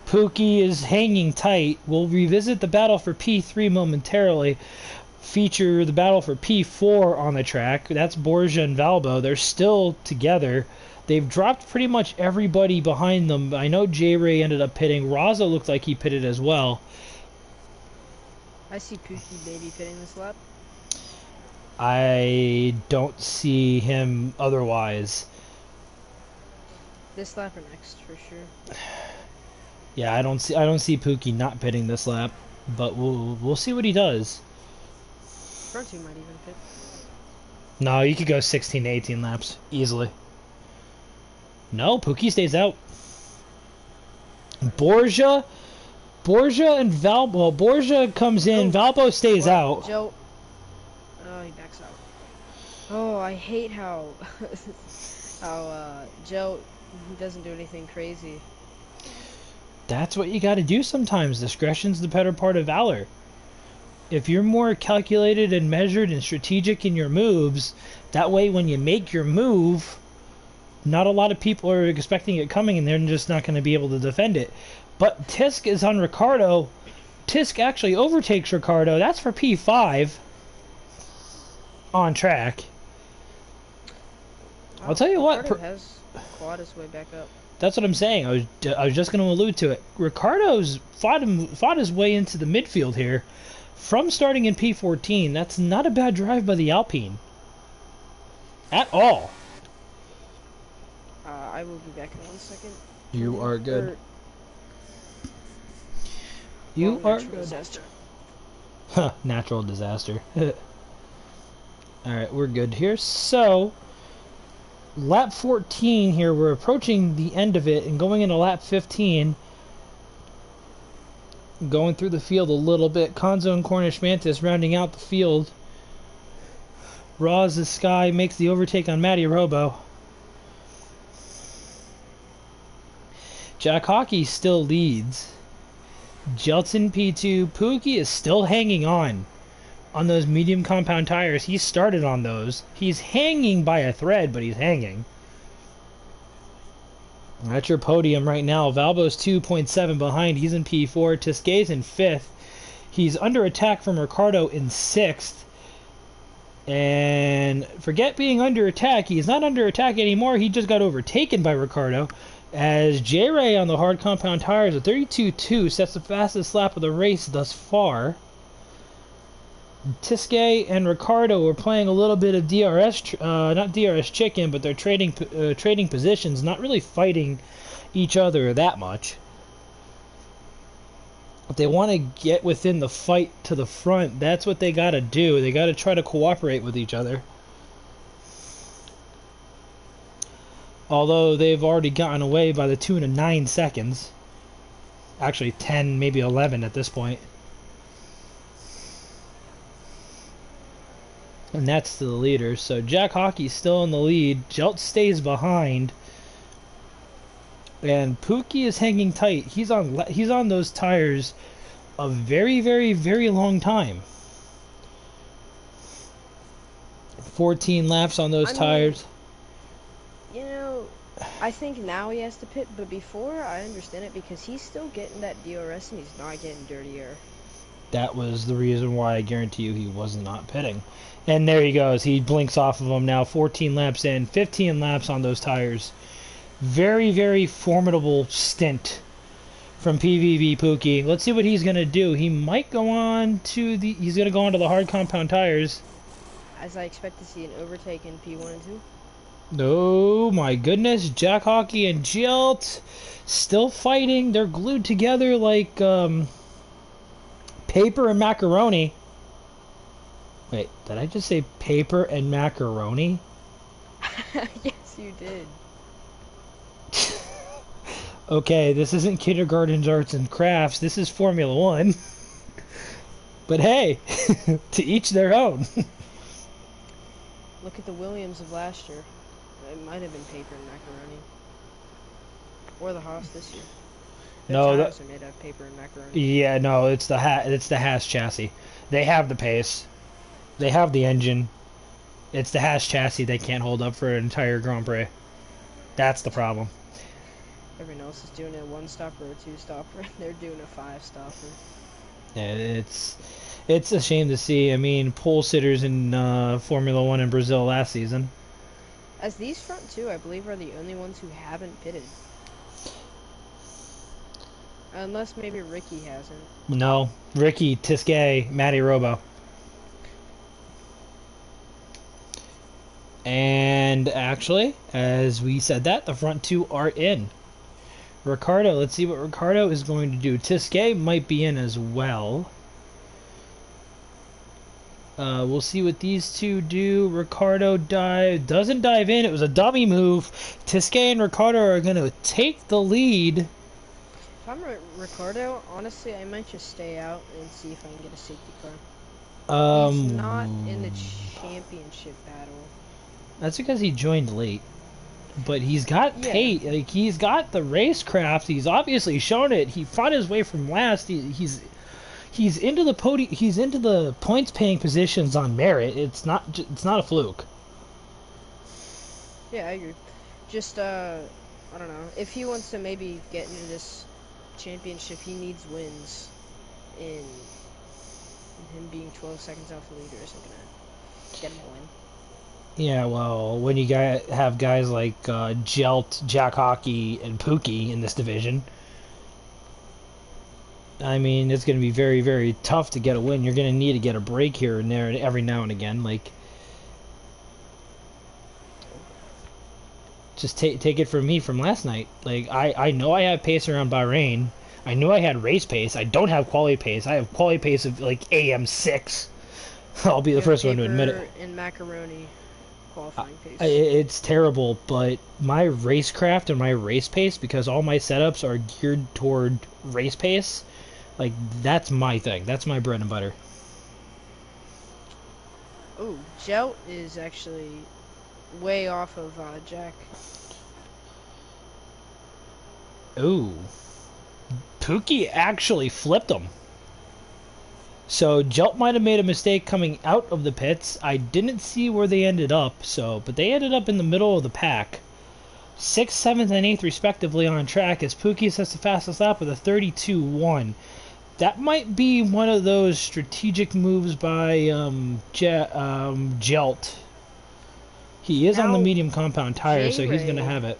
Pookie is hanging tight. We'll revisit the battle for P3 momentarily. Feature the battle for P4 on the track. That's Borgia and Valbo. They're still together. They've dropped pretty much everybody behind them. I know J-Ray ended up pitting. Raza looked like he pitted as well. I see Pookie maybe pitting this lap. I don't see him otherwise. This lap or next, for sure. Yeah, I don't see Pookie not pitting this lap, but we'll see what he does. Front two might even pit. No, you could go 16 to 18 laps easily. No, Pookie stays out. Borgia and Valbo. Well, Borgia comes in. Valbo stays out. Joe. Oh, he backs out. Oh, I hate how Joe doesn't do anything crazy. That's what you got to do sometimes. Discretion's the better part of valor. If you're more calculated and measured and strategic in your moves, that way when you make your move, not a lot of people are expecting it coming and they're just not going to be able to defend it. But Tisk is on Ricardo. Tisk actually overtakes Ricardo. That's for P5 on track. I'll tell you what. Ricardo has clawed his way back up. That's what I'm saying. I was just going to allude to it. Ricardo's fought his way into the midfield here. From starting in P14, that's not a bad drive by the Alpine. At all. I will be back in 1 second. You are good. You are good. Disaster. Huh, natural disaster. Alright, we're good here. So, lap 14 here, we're approaching the end of it and going into lap 15. Going through the field a little bit. Konzo and Cornish Mantis rounding out the field. Roz the Sky makes the overtake on Matty Robo. Jack Hockey still leads. Jelton P2. Pookie is still hanging on those medium compound tires. He started on those. He's hanging by a thread, but he's hanging. That's your podium right now. Valbo's 2.7 behind. He's in P4. Tisquet's in 5th. He's under attack from Ricardo in 6th. And forget being under attack. He's not under attack anymore. He just got overtaken by Ricardo. As J-Ray on the hard compound tires, a 32.2 sets the fastest lap of the race thus far. Tisquet and Ricardo are playing a little bit of DRS, not DRS chicken, but they're trading positions, not really fighting each other that much. If they want to get within the fight to the front, that's what they got to do. They got to try to cooperate with each other. Although they've already gotten away by the tune of 9 seconds. Actually 10, maybe 11 at this point. And that's to the leaders. So Jack Hockey's still in the lead. Jelt stays behind. And Pookie is hanging tight. He's on those tires a very, very, very long time. 14 laps on those tires. You know, I think now he has to pit, but before I understand it because he's still getting that DRS and he's not getting dirty air. That was the reason why I guarantee you he was not pitting. And there he goes. He blinks off of them now. 14 laps in. 15 laps on those tires. Very, very formidable stint from PVV Pookie. Let's see what he's going to do. He might go on to the... He's going to go on to the hard compound tires. As I expect to see an overtake in P1 and 2. Oh my goodness. Jack Hockey and Jilt still fighting. They're glued together like paper and macaroni. Wait, did I just say paper and macaroni? Yes, you did. Okay, this isn't kindergarten arts and crafts. This is Formula One. But hey, to each their own. Look at the Williams of last year. It might have been paper and macaroni. Or the Haas this year. Their No, tires are made out of paper and macaroni. yeah, no, it's the Haas chassis. They have the pace. They have the engine. It's the Haas chassis they can't hold up for an entire Grand Prix. That's the problem. Everyone else is doing a one-stopper or a two-stopper, and they're doing a five-stopper. Yeah, it's a shame to see. I mean, pole sitters in Formula One in Brazil last season. As these front two, I believe, are the only ones who haven't pitted. Unless maybe Ricky hasn't. No, Ricky, Tiscay, Matty Robo. And actually, as we said that, the front two are in. Ricardo, let's see what Ricardo is going to do. Tiscay might be in as well. We'll see what these two do. Ricardo doesn't dive in. It was a dummy move. Tiscay and Ricardo are going to take the lead. If I'm Ricardo, honestly, I might just stay out and see if I can get a safety car. He's not in the championship battle. That's because he joined late. But he's got pace. Like, he's got the racecraft. He's obviously shown it. He fought his way from last. He's into the podium. He's into the points paying positions on merit. It's not a fluke. Yeah, I agree. Just I don't know. If he wants to maybe get into this championship, he needs wins. In him being 12 seconds off the leader isn't gonna get him a win. Yeah, well, when you have guys like Jelt, Jack Hockey, and Pookie in this division, I mean, it's going to be very, very tough to get a win. You're going to need to get a break here and there every now and again. Like, just take it from me from last night. Like, I know I have pace around Bahrain. I knew I had race pace. I don't have quality pace. I have quality pace of, like, AM6. I'll be the first one to admit it. And macaroni. Qualifying pace. It's terrible, but my racecraft and my race pace, because all my setups are geared toward race pace, like, that's my thing. That's my bread and butter. Oh, Jelt is actually way off of Jack. Ooh. Pookie actually flipped him. So Jelt might have made a mistake coming out of the pits. I didn't see where they ended up, but they ended up in the middle of the pack. 6th, 7th, and 8th respectively on track as Pookie sets the fastest lap with a 32.1. That might be one of those strategic moves by Jelt. He is on the medium compound tire, so he's going to have it.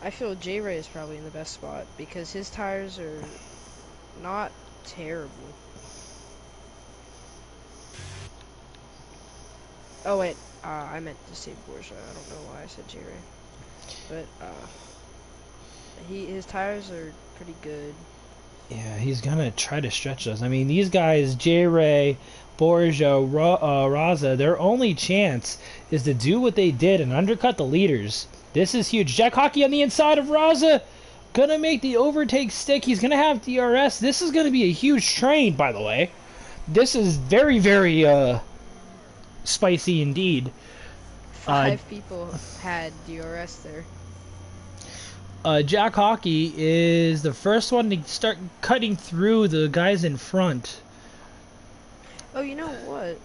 I feel J-Ray is probably in the best spot because his tires are not terrible. Oh wait, I meant to say Borja. I don't know why I said J-Ray. But his tires are pretty good. Yeah, he's gonna try to stretch us. I mean, these guys, J-Ray, Borja, Raza, their only chance is to do what they did and undercut the leaders. This is huge. Jack Hockey on the inside of Raza. Gonna make the overtake stick. He's gonna have DRS. This is gonna be a huge train, by the way. This is very, very spicy indeed. 5 people had DRS there. Jack Hockey is the first one to start cutting through the guys in front. Oh, you know what?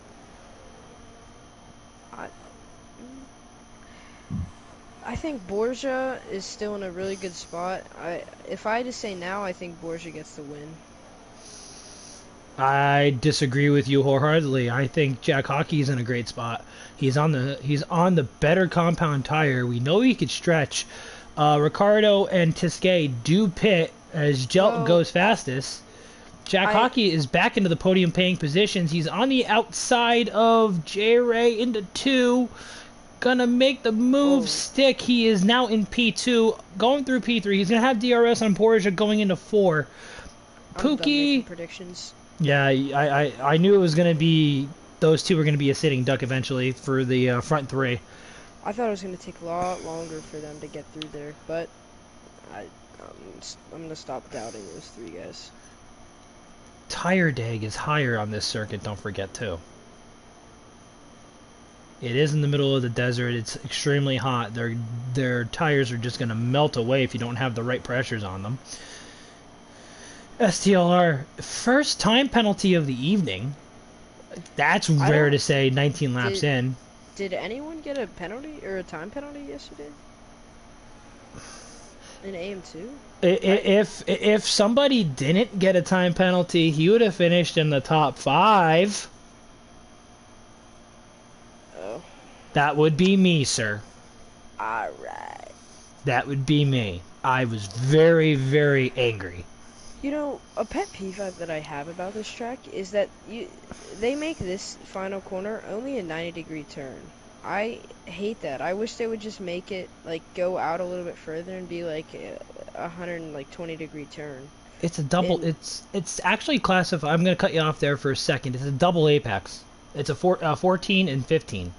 I think Borja is still in a really good spot. If I had to say now, I think Borja gets the win. I disagree with you wholeheartedly. I think Jack Hockey's in a great spot. He's on the better compound tire. We know he could stretch. Ricardo and Tiscay do pit as Jelt goes fastest. Jack Hockey is back into the podium paying positions. He's on the outside of J-Ray into 2. Gonna make the move stick. He is now in P2, going through P3. He's gonna have DRS on Borja going into 4. Pookie predictions. Yeah, I knew it was gonna be those two were gonna be a sitting duck eventually for the front 3. I thought it was gonna take a lot longer for them to get through there, but I'm gonna stop doubting those three guys. Tire dag is higher on this circuit, don't forget, too. It is in the middle of the desert. It's extremely hot. Their tires are just going to melt away if you don't have the right pressures on them. STLR, first time penalty of the evening. That's rare to say 19 laps in. Did anyone get a penalty or a time penalty yesterday? In AM2? If somebody didn't get a time penalty, he would have finished in the top 5. Oh. That would be me, sir. Alright. That would be me. I was very, very angry. You know, a pet peeve that I have about this track is that they make this final corner only a 90-degree turn. I hate that. I wish they would just make it, like, go out a little bit further and be, like, a 120-degree turn. It's a double... It's actually classified... I'm going to cut you off there for a second. It's a double apex. It's a 14 and 15.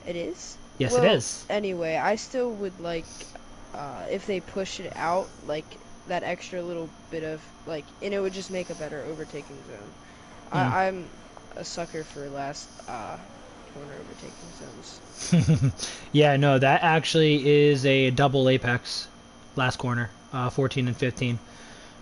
It is? Yes, well, it is. Anyway, I still would like, if they push it out, like, that extra little bit of, like, and it would just make a better overtaking zone. I'm a sucker for last, corner overtaking zones. Yeah, no, that actually is a double apex. Last corner, 14 and 15.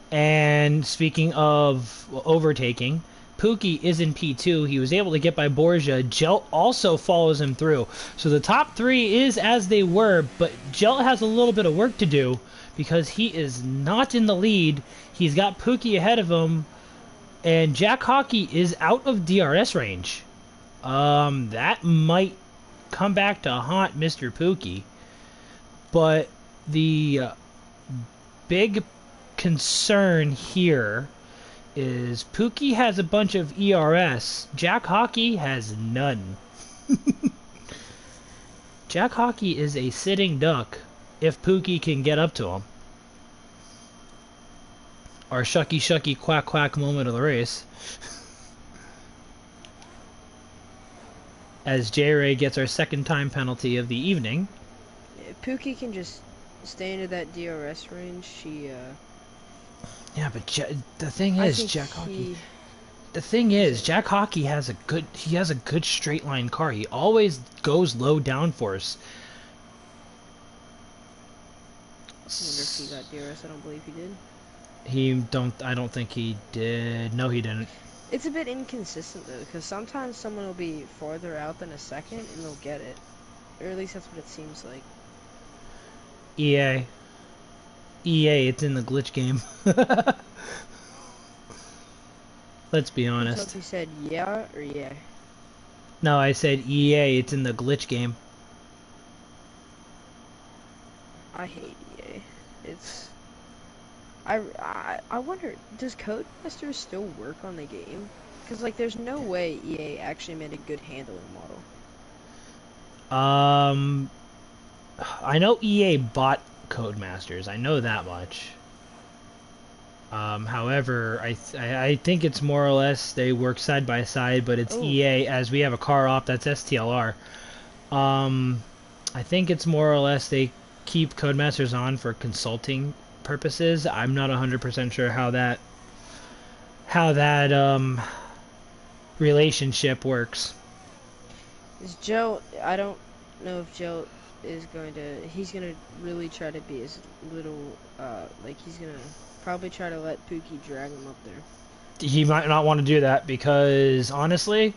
And speaking of overtaking... Pookie is in P2. He was able to get by Borgia. Jelt also follows him through. So the top 3 is as they were, but Jelt has a little bit of work to do because he is not in the lead. He's got Pookie ahead of him, and Jack Hockey is out of DRS range. That might come back to haunt Mr. Pookie. But the big concern here is Pookie has a bunch of ERS. Jack Hockey has none. Jack Hockey is a sitting duck if Pookie can get up to him. Our shucky shucky quack quack moment of the race. As J-Ray gets our second time penalty of the evening. If Pookie can just stay into that DRS range, Yeah, but the thing is, Jack Hockey has a good straight line car. He always goes low downforce. I wonder if he got DRS. I don't believe he did. I don't think he did. No, he didn't. It's a bit inconsistent though, because sometimes someone will be farther out than a second and they'll get it, or at least that's what it seems like. EA, it's in the glitch game. Let's be honest. So you said yeah or yeah? No, I said EA, it's in the glitch game. I hate EA. It's... I wonder, does Codemasters still work on the game? Because, like, there's no way EA actually made a good handling model. I know EA bought Codemasters. I know that much. However, I think it's more or less they work side by side, but it's EA as we have a car op that's STLR. I think it's more or less they keep Codemasters on for consulting purposes. I'm not 100% sure how that relationship works. Is Joe? I don't know if Joe is going to. He's gonna really try to be as little. Like he's gonna probably try to let Pookie drag him up there. He might not want to do that because honestly,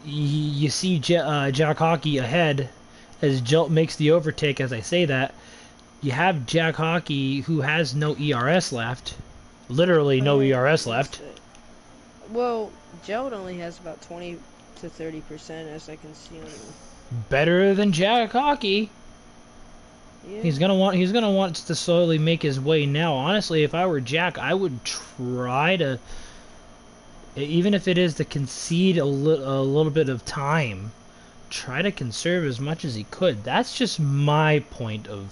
you see Jack Hockey ahead as Jilt makes the overtake. As I say that, you have Jack Hockey who has no ERS left, literally no ERS left. Well, Jilt only has about 20 to 30%, as I can see on him. Better than Jack Hockey. Yeah. He's gonna want to slowly make his way now. Honestly, if I were Jack, I would try to, even if it is to concede a little bit of time, try to conserve as much as he could. That's just my point of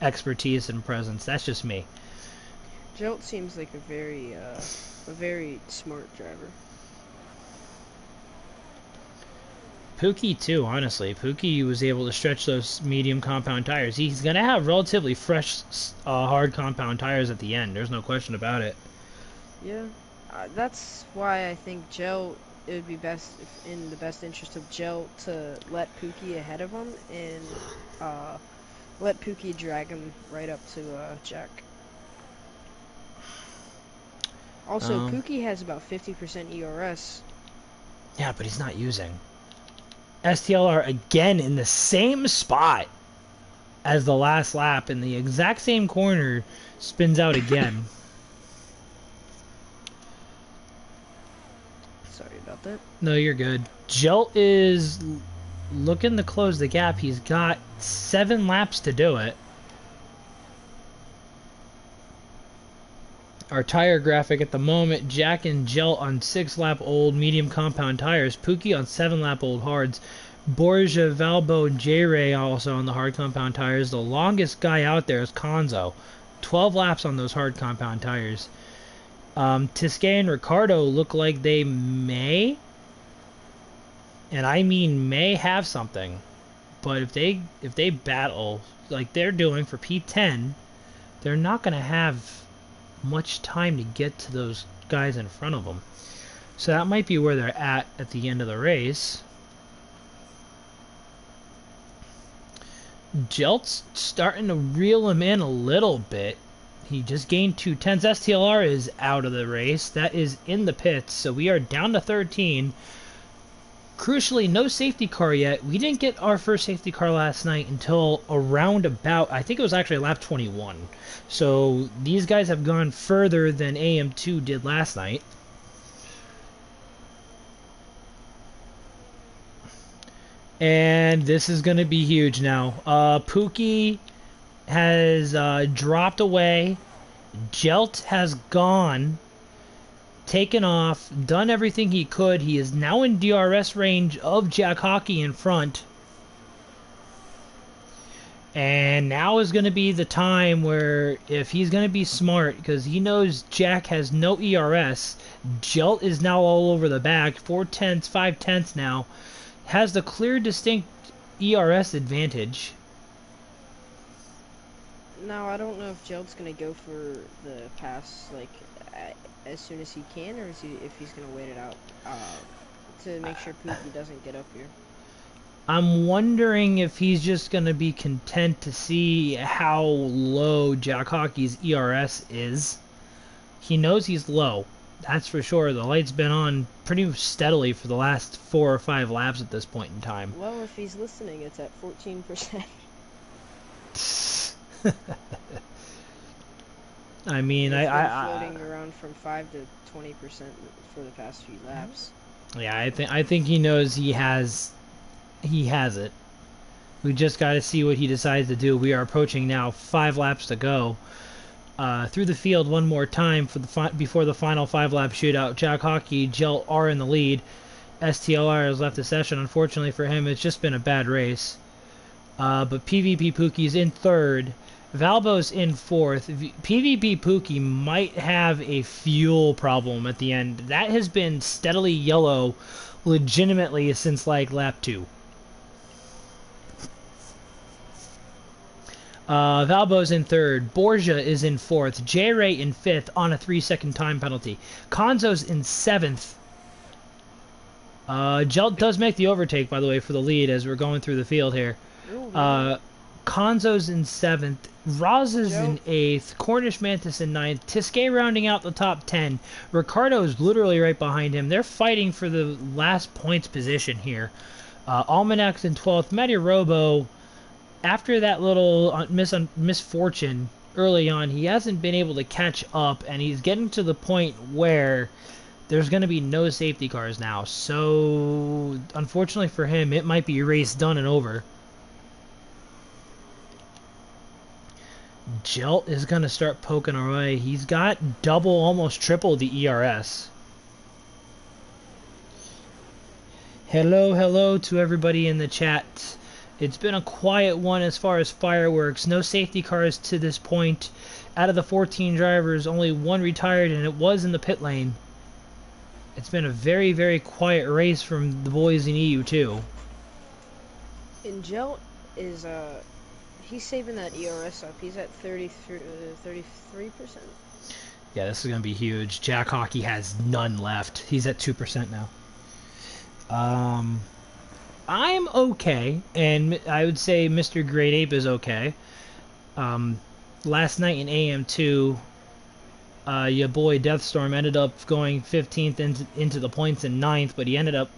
expertise and presence. That's just me. Jilt seems like a very smart driver. Pookie too, honestly. Pookie was able to stretch those medium compound tires. He's going to have relatively fresh, hard compound tires at the end. There's no question about it. Yeah, that's why I think Gel, it would be best if, in the best interest of Gel, to let Pookie ahead of him and let Pookie drag him right up to Jack. Also, Pookie has about 50% ERS. Yeah, but he's not using. STLR again in the same spot as the last lap in the exact same corner, spins out again. Sorry about that. No, you're good. Jelt is looking to close the gap. He's got 7 laps to do it. Our tire graphic at the moment, Jack and Jelt on 6-lap old medium compound tires, Pookie on 7-lap old hards, Borja, Valbo, and J-Ray also on the hard compound tires. The longest guy out there is Konzo, 12 laps on those hard compound tires. Tisquet and Ricardo look like they may, and I mean may, have something. But if they battle like they're doing for P10, they're not going to have much time to get to those guys in front of them. So that might be where they're at the end of the race. Jelt's starting to reel him in a little bit. He just gained 2/10. STLR is out of the race. That is in the pits. So we are down to 13. Crucially, no safety car yet. We didn't get our first safety car last night until around about, I think it was actually lap 21. So these guys have gone further than AM2 did last night. And this is going to be huge now. Pookie has dropped away. Jelt has gone. Taken off, done everything he could. He is now in DRS range of Jack Hockey in front. And now is going to be the time where, if he's going to be smart, because he knows Jack has no ERS, Jelt is now all over the back, 4/10, 5/10 now, has the clear, distinct ERS advantage. Now, I don't know if Jelt's going to go for the pass, like, as soon as he can, or if he's going to wait it out to make sure Pookie doesn't get up here. I'm wondering if he's just going to be content to see how low Jack Hockey's ERS is. He knows he's low. That's for sure. The light's been on pretty steadily for the last 4 or 5 laps at this point in time. Well, if he's listening, it's at 14%. I mean, it's been floating around from 5 to 20% for the past few laps. Yeah, I think he knows he has it. We just got to see what he decides to do. We are approaching now 5 laps to go. Through the field one more time for before the final 5-lap shootout. Jack Hockey, Jelt are in the lead. STLR has left the session. Unfortunately for him, it's just been a bad race. But PvP Pookie's in 3rd. Valbo's in 4th. PvP Pookie might have a fuel problem at the end. That has been steadily yellow legitimately since like lap 2. Valbo's in 3rd. Borja is in 4th. J-Ray in 5th on a 3-second time penalty. Konzo's in 7th. Jelt does make the overtake, by the way, for the lead as we're going through the field here. Konzo's in 7th. Roz is in 8th. Cornish Mantis in 9th. Tisquet rounding out the top 10. Ricardo is literally right behind him. They're fighting for the last points position here. Almanac's in 12th. Matty Robo, after that little misfortune early on, he hasn't been able to catch up, and he's getting to the point where there's going to be no safety cars now. So, unfortunately for him, it might be a race done and over. Jelt is going to start poking away. He's got double, almost triple the ERS. Hello to everybody in the chat. It's been a quiet one as far as fireworks. No safety cars to this point. Out of the 14 drivers, only 1 retired, and it was in the pit lane. It's been a very, very quiet race from the boys in EU2. And Gel is he's saving that ERS up. He's at 33%. Yeah, this is going to be huge. Jack Hockey has none left. He's at 2% now. I'm okay, and I would say Mr. Great Ape is okay. Last night in AM2, your boy Deathstorm ended up going 15th into the points in 9th, but he ended up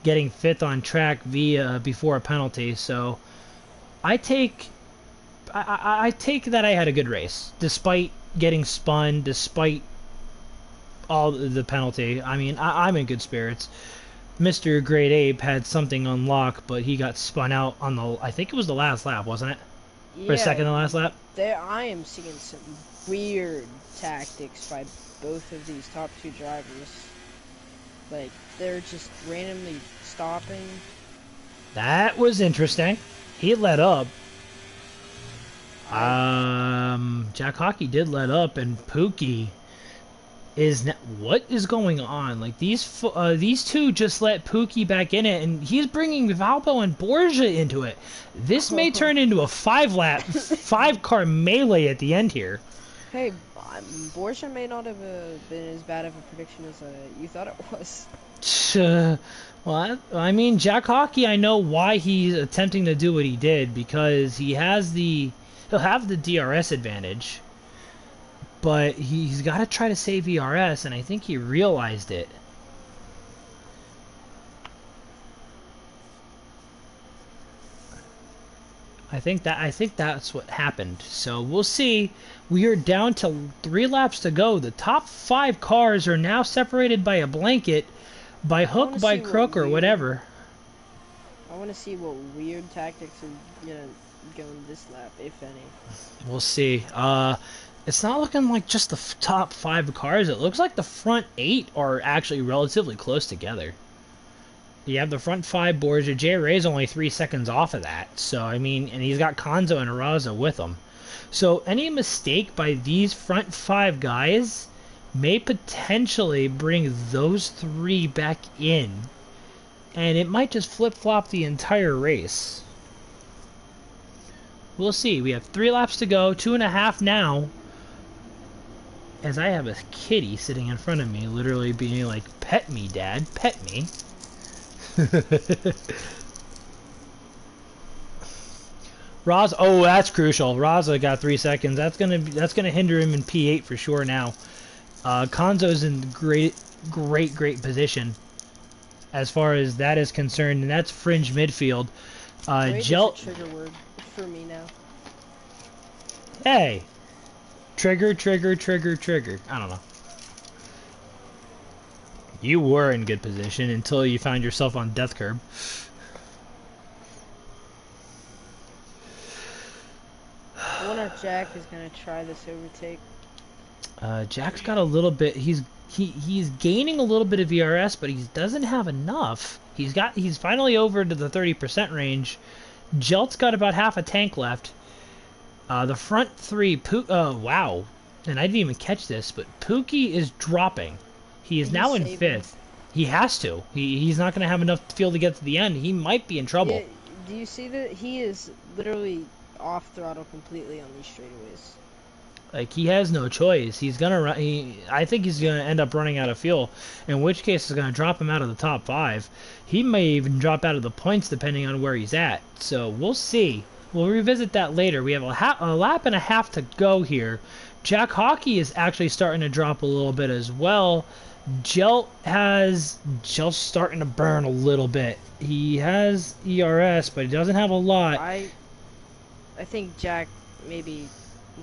getting 5th on track via before a penalty. So I take that I had a good race, despite getting spun, despite all the penalty. I mean, I'm in good spirits. Mr. Great Ape had something unlocked, but he got spun out on the, I think it was the last lap, wasn't it? Or second to last lap? I am seeing some weird tactics by both of these top two drivers. Like, they're just randomly stopping. That was interesting. He let up. Jack Hockey did let up, and Pookie is what is going on? Like these two just let Pookie back in it, and he's bringing Valpo and Borgia into it. This may turn into a 5-car melee at the end here. Hey, Borgia may not have been as bad of a prediction as you thought it was. Well, I mean, Jack Hockey, I know why he's attempting to do what he did, because he'll have the DRS advantage. But he's got to try to save ERS, and I think he realized it. I think that's what happened. So we'll see. We are down to 3 laps to go. The top 5 cars are now separated by a blanket, by hook, by crook, or whatever. I want to see what weird tactics are going this lap, if any. We'll see. It's not looking like just the top 5 cars. It looks like the front 8 are actually relatively close together. You have the front 5 Borgia. J. Ray's only 3 seconds off of that. So, I mean, and he's got Konzo and Araza with him. So, any mistake by these front 5 guys may potentially bring those 3 back in. And it might just flip-flop the entire race. We'll see. We have 3 laps to go, 2.5 now. As I have a kitty sitting in front of me, literally being like, "Pet me, Dad, pet me." Oh, that's crucial. Raza got 3 seconds. That's gonna hinder him in P8 for sure now. Konzo's in great position as far as that is concerned, and that's fringe midfield. Gel. Trigger word for me now. Hey. Trigger. I don't know. You were in good position until you found yourself on death curb. I wonder if Jack is gonna try this overtake. Jack's got a little bit. He's gaining a little bit of ERS, but he doesn't have enough. He's finally over to the 30% range. Jelt's got about half a tank left. The front 3, wow. And I didn't even catch this, but Pookie is dropping. He is now in 5th. He has to. He's not going to have enough fuel to get to the end. He might be in trouble. Yeah, do you see that? He is literally off throttle completely on these straightaways. Like, he has no choice. He's going to run. I think he's going to end up running out of fuel, in which case it's going to drop him out of the top 5. He may even drop out of the points depending on where he's at. So we'll see. We'll revisit that later. We have a lap and a half to go here. Jack Hockey is actually starting to drop a little bit as well. Jelt's starting to burn a little bit. He has ERS, but he doesn't have a lot. I think Jack maybe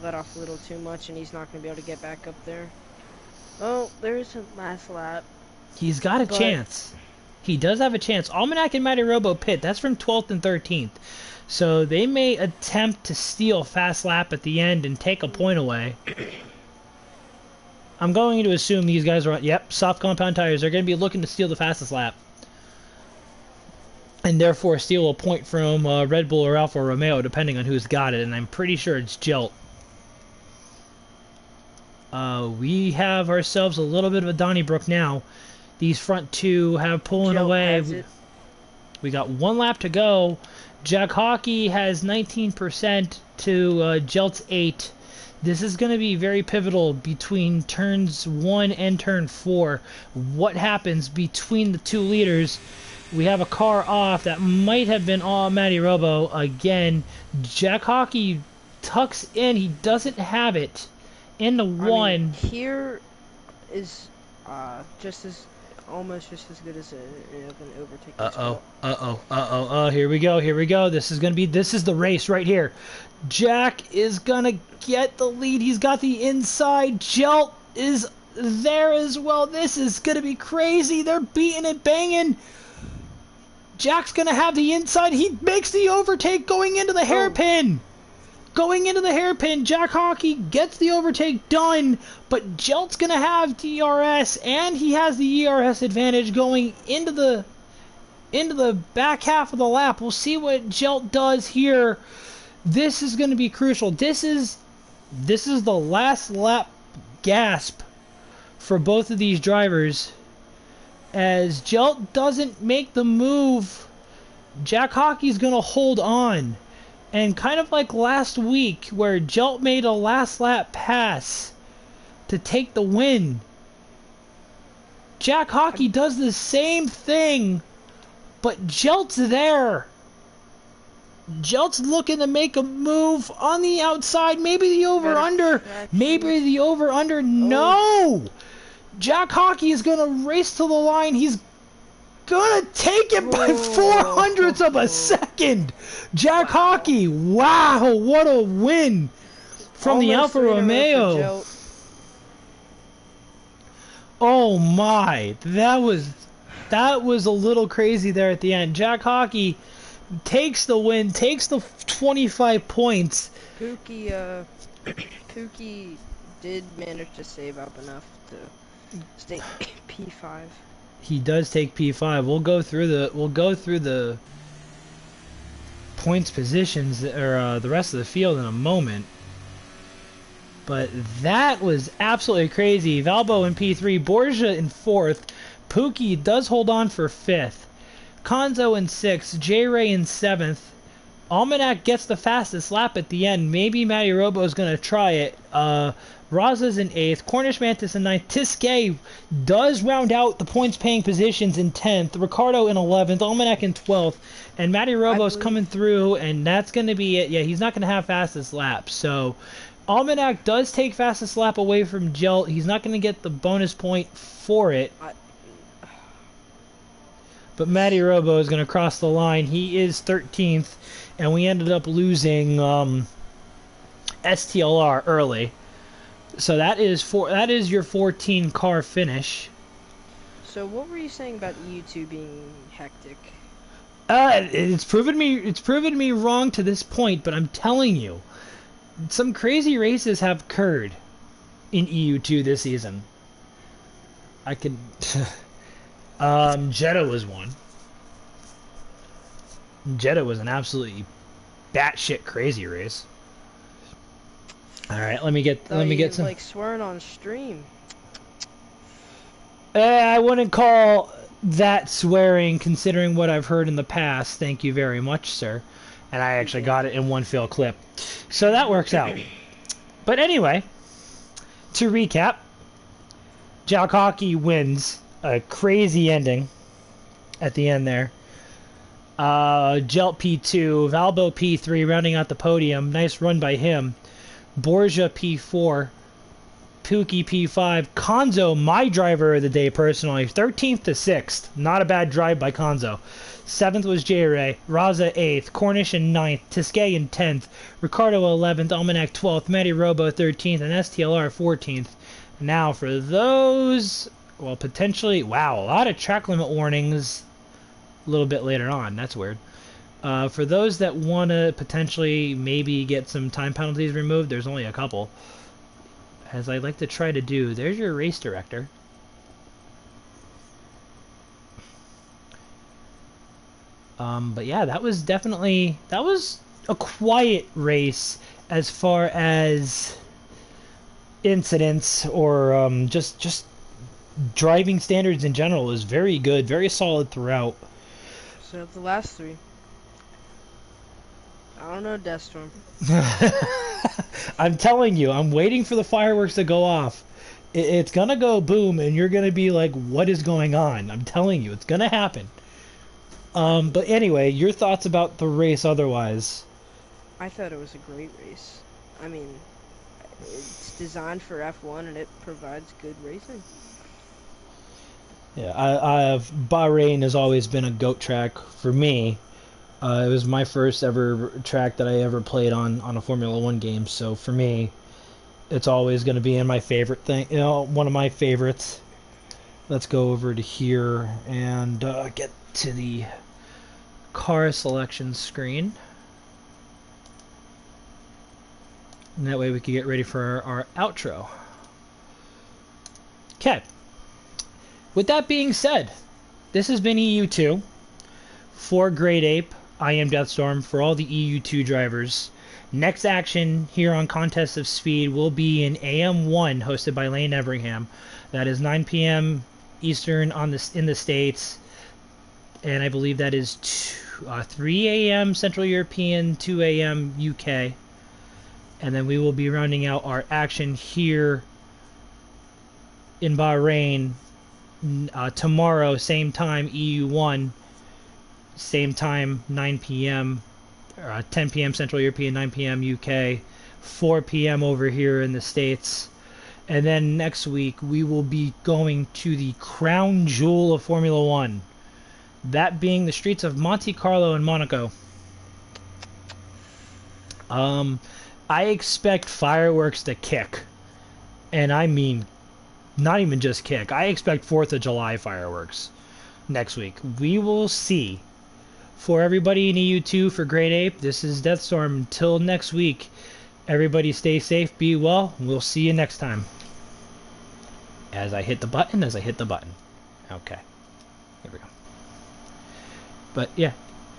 let off a little too much, and he's not going to be able to get back up there. Oh, there's a last lap. He's got a chance. He does have a chance. Almanac and Mighty Robo pit. That's from 12th and 13th. So they may attempt to steal fast lap at the end and take a point away. I'm going to assume these guys are, yep, soft compound tires. They're going to be looking to steal the fastest lap. And therefore steal a point from Red Bull or Alfa Romeo, depending on who's got it. And I'm pretty sure it's Jelt. We have ourselves a little bit of a Donnybrook now. These front 2 have pulling Jelt away. has it. We got 1 lap to go. Jack Hockey has 19% to Jelt's 8. This is going to be very pivotal between turns 1 and turn 4. What happens between the two leaders? We have a car off that might have been Matty Robo again. Jack Hockey tucks in. He doesn't have it into 1. I mean, here is almost just as good as an overtake. Here we go. This is the race right here. Jack is gonna get the lead. He's got the inside. Jelt is there as well. This is gonna be crazy. They're beating and banging. Jack's gonna have the inside. He makes the overtake going into the hairpin. Going into the hairpin, Jack Hockey gets the overtake done, but Jelt's gonna have DRS, and he has the ERS advantage going into the back half of the lap. We'll see what Jelt does here. This is gonna be crucial. This is the last lap gasp for both of these drivers. As Jelt doesn't make the move, Jack Hockey's gonna hold on. And kind of like last week, where Jelt made a last lap pass to take the win, Jack Hockey does the same thing, but Jelt's there. Jelt's looking to make a move on the outside, maybe the over-under, no! Jack Hockey is going to race to the line. He's gonna take it by 400ths of a second. Jack Hockey, wow, what a win from the Alfa Romeo. Oh my, that was a little crazy there at the end. Jack Hockey takes the win, takes the 25 points. Pookie did manage to save up enough to stay P5. He does take P5. We'll go through the points positions or the rest of the field in a moment. But that was absolutely crazy. Valbo in P3, Borgia in 4th. Pookie does hold on for 5th. Konzo in 6th. J-Ray in 7th. Almanac gets the fastest lap at the end. Maybe Matty Robo is going to try it. Raza's in 8th. Cornish Mantis in 9th. Tiscay does round out the points-paying positions in 10th. Ricardo in 11th. Almanac in 12th. And Matty Robo's coming through, and that's going to be it. Yeah, he's not going to have fastest lap. So Almanac does take fastest lap away from Jelt. He's not going to get the bonus point for it. But Matty Robo is going to cross the line. He is 13th, and we ended up losing STLR early. So that is your 14 car finish. So what were you saying about EU2 being hectic? It's proven me wrong to this point, but I'm telling you, some crazy races have occurred in EU2 this season. I could Jeddah was one. Jeddah was an absolutely batshit crazy race. All right, let me get some. Like swearing on stream. I wouldn't call that swearing, considering what I've heard in the past. Thank you very much, sir. And I actually got it in one fail clip, so that works out. But anyway, to recap, Jack Hockey wins a crazy ending at the end there. Jelt P2, Valbo P3, rounding out the podium. Nice run by him. Borgia P4, Pookie P5, Konzo, my driver of the day personally, 13th to 6th. Not a bad drive by Konzo. 7th was J-Ray, Raza 8th, Cornish in 9th, Tiscay in 10th, Ricardo 11th, Almanac 12th, Matty Robo 13th, and STLR 14th. Now for those, well, potentially, wow, a lot of track limit warnings a little bit later on. That's weird. For those that want to potentially maybe get some time penalties removed, there's only a couple. As I like to try to do, there's your race director. But yeah, that was a quiet race as far as incidents or just driving standards in general. Is very good, very solid throughout. So the last three. I don't know, Deathstorm. I'm telling you, I'm waiting for the fireworks to go off. It's gonna go boom, and you're gonna be like, "What is going on?" I'm telling you, it's gonna happen. But anyway, your thoughts about the race otherwise? I thought it was a great race. I mean, it's designed for F1 and it provides good racing. Yeah, Bahrain has always been a goat track for me. It was my first ever track that I ever played on a Formula One game, so for me, it's always going to be in my favorite thing. You know, one of my favorites. Let's go over to here and get to the car selection screen. And that way we can get ready for our outro. Okay. With that being said, this has been EU2 for Great Ape. I am Deathstorm for all the EU2 drivers. Next action here on Contest of Speed will be in AM1 hosted by Lane Everingham. That is 9 p.m. Eastern in the States. And I believe that is 3 a.m. Central European, 2 a.m. UK. And then we will be rounding out our action here in Bahrain tomorrow, same time, EU1, same time, 9 p.m., 10 p.m. Central European, 9 p.m. UK, 4 p.m. over here in the States. And then next week, we will be going to the crown jewel of Formula One, that being the streets of Monte Carlo and Monaco. I expect fireworks to kick, and I mean not even just kick. I expect 4th of July fireworks next week. We will see. For everybody in EU2 for Great Ape, this is Deathstorm. Until next week, everybody stay safe, be well. We'll see you next time. As I hit the button. Okay. Here we go. But yeah,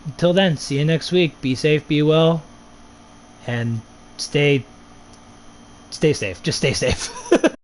until then, see you next week. Be safe, be well, and stay safe. Just stay safe.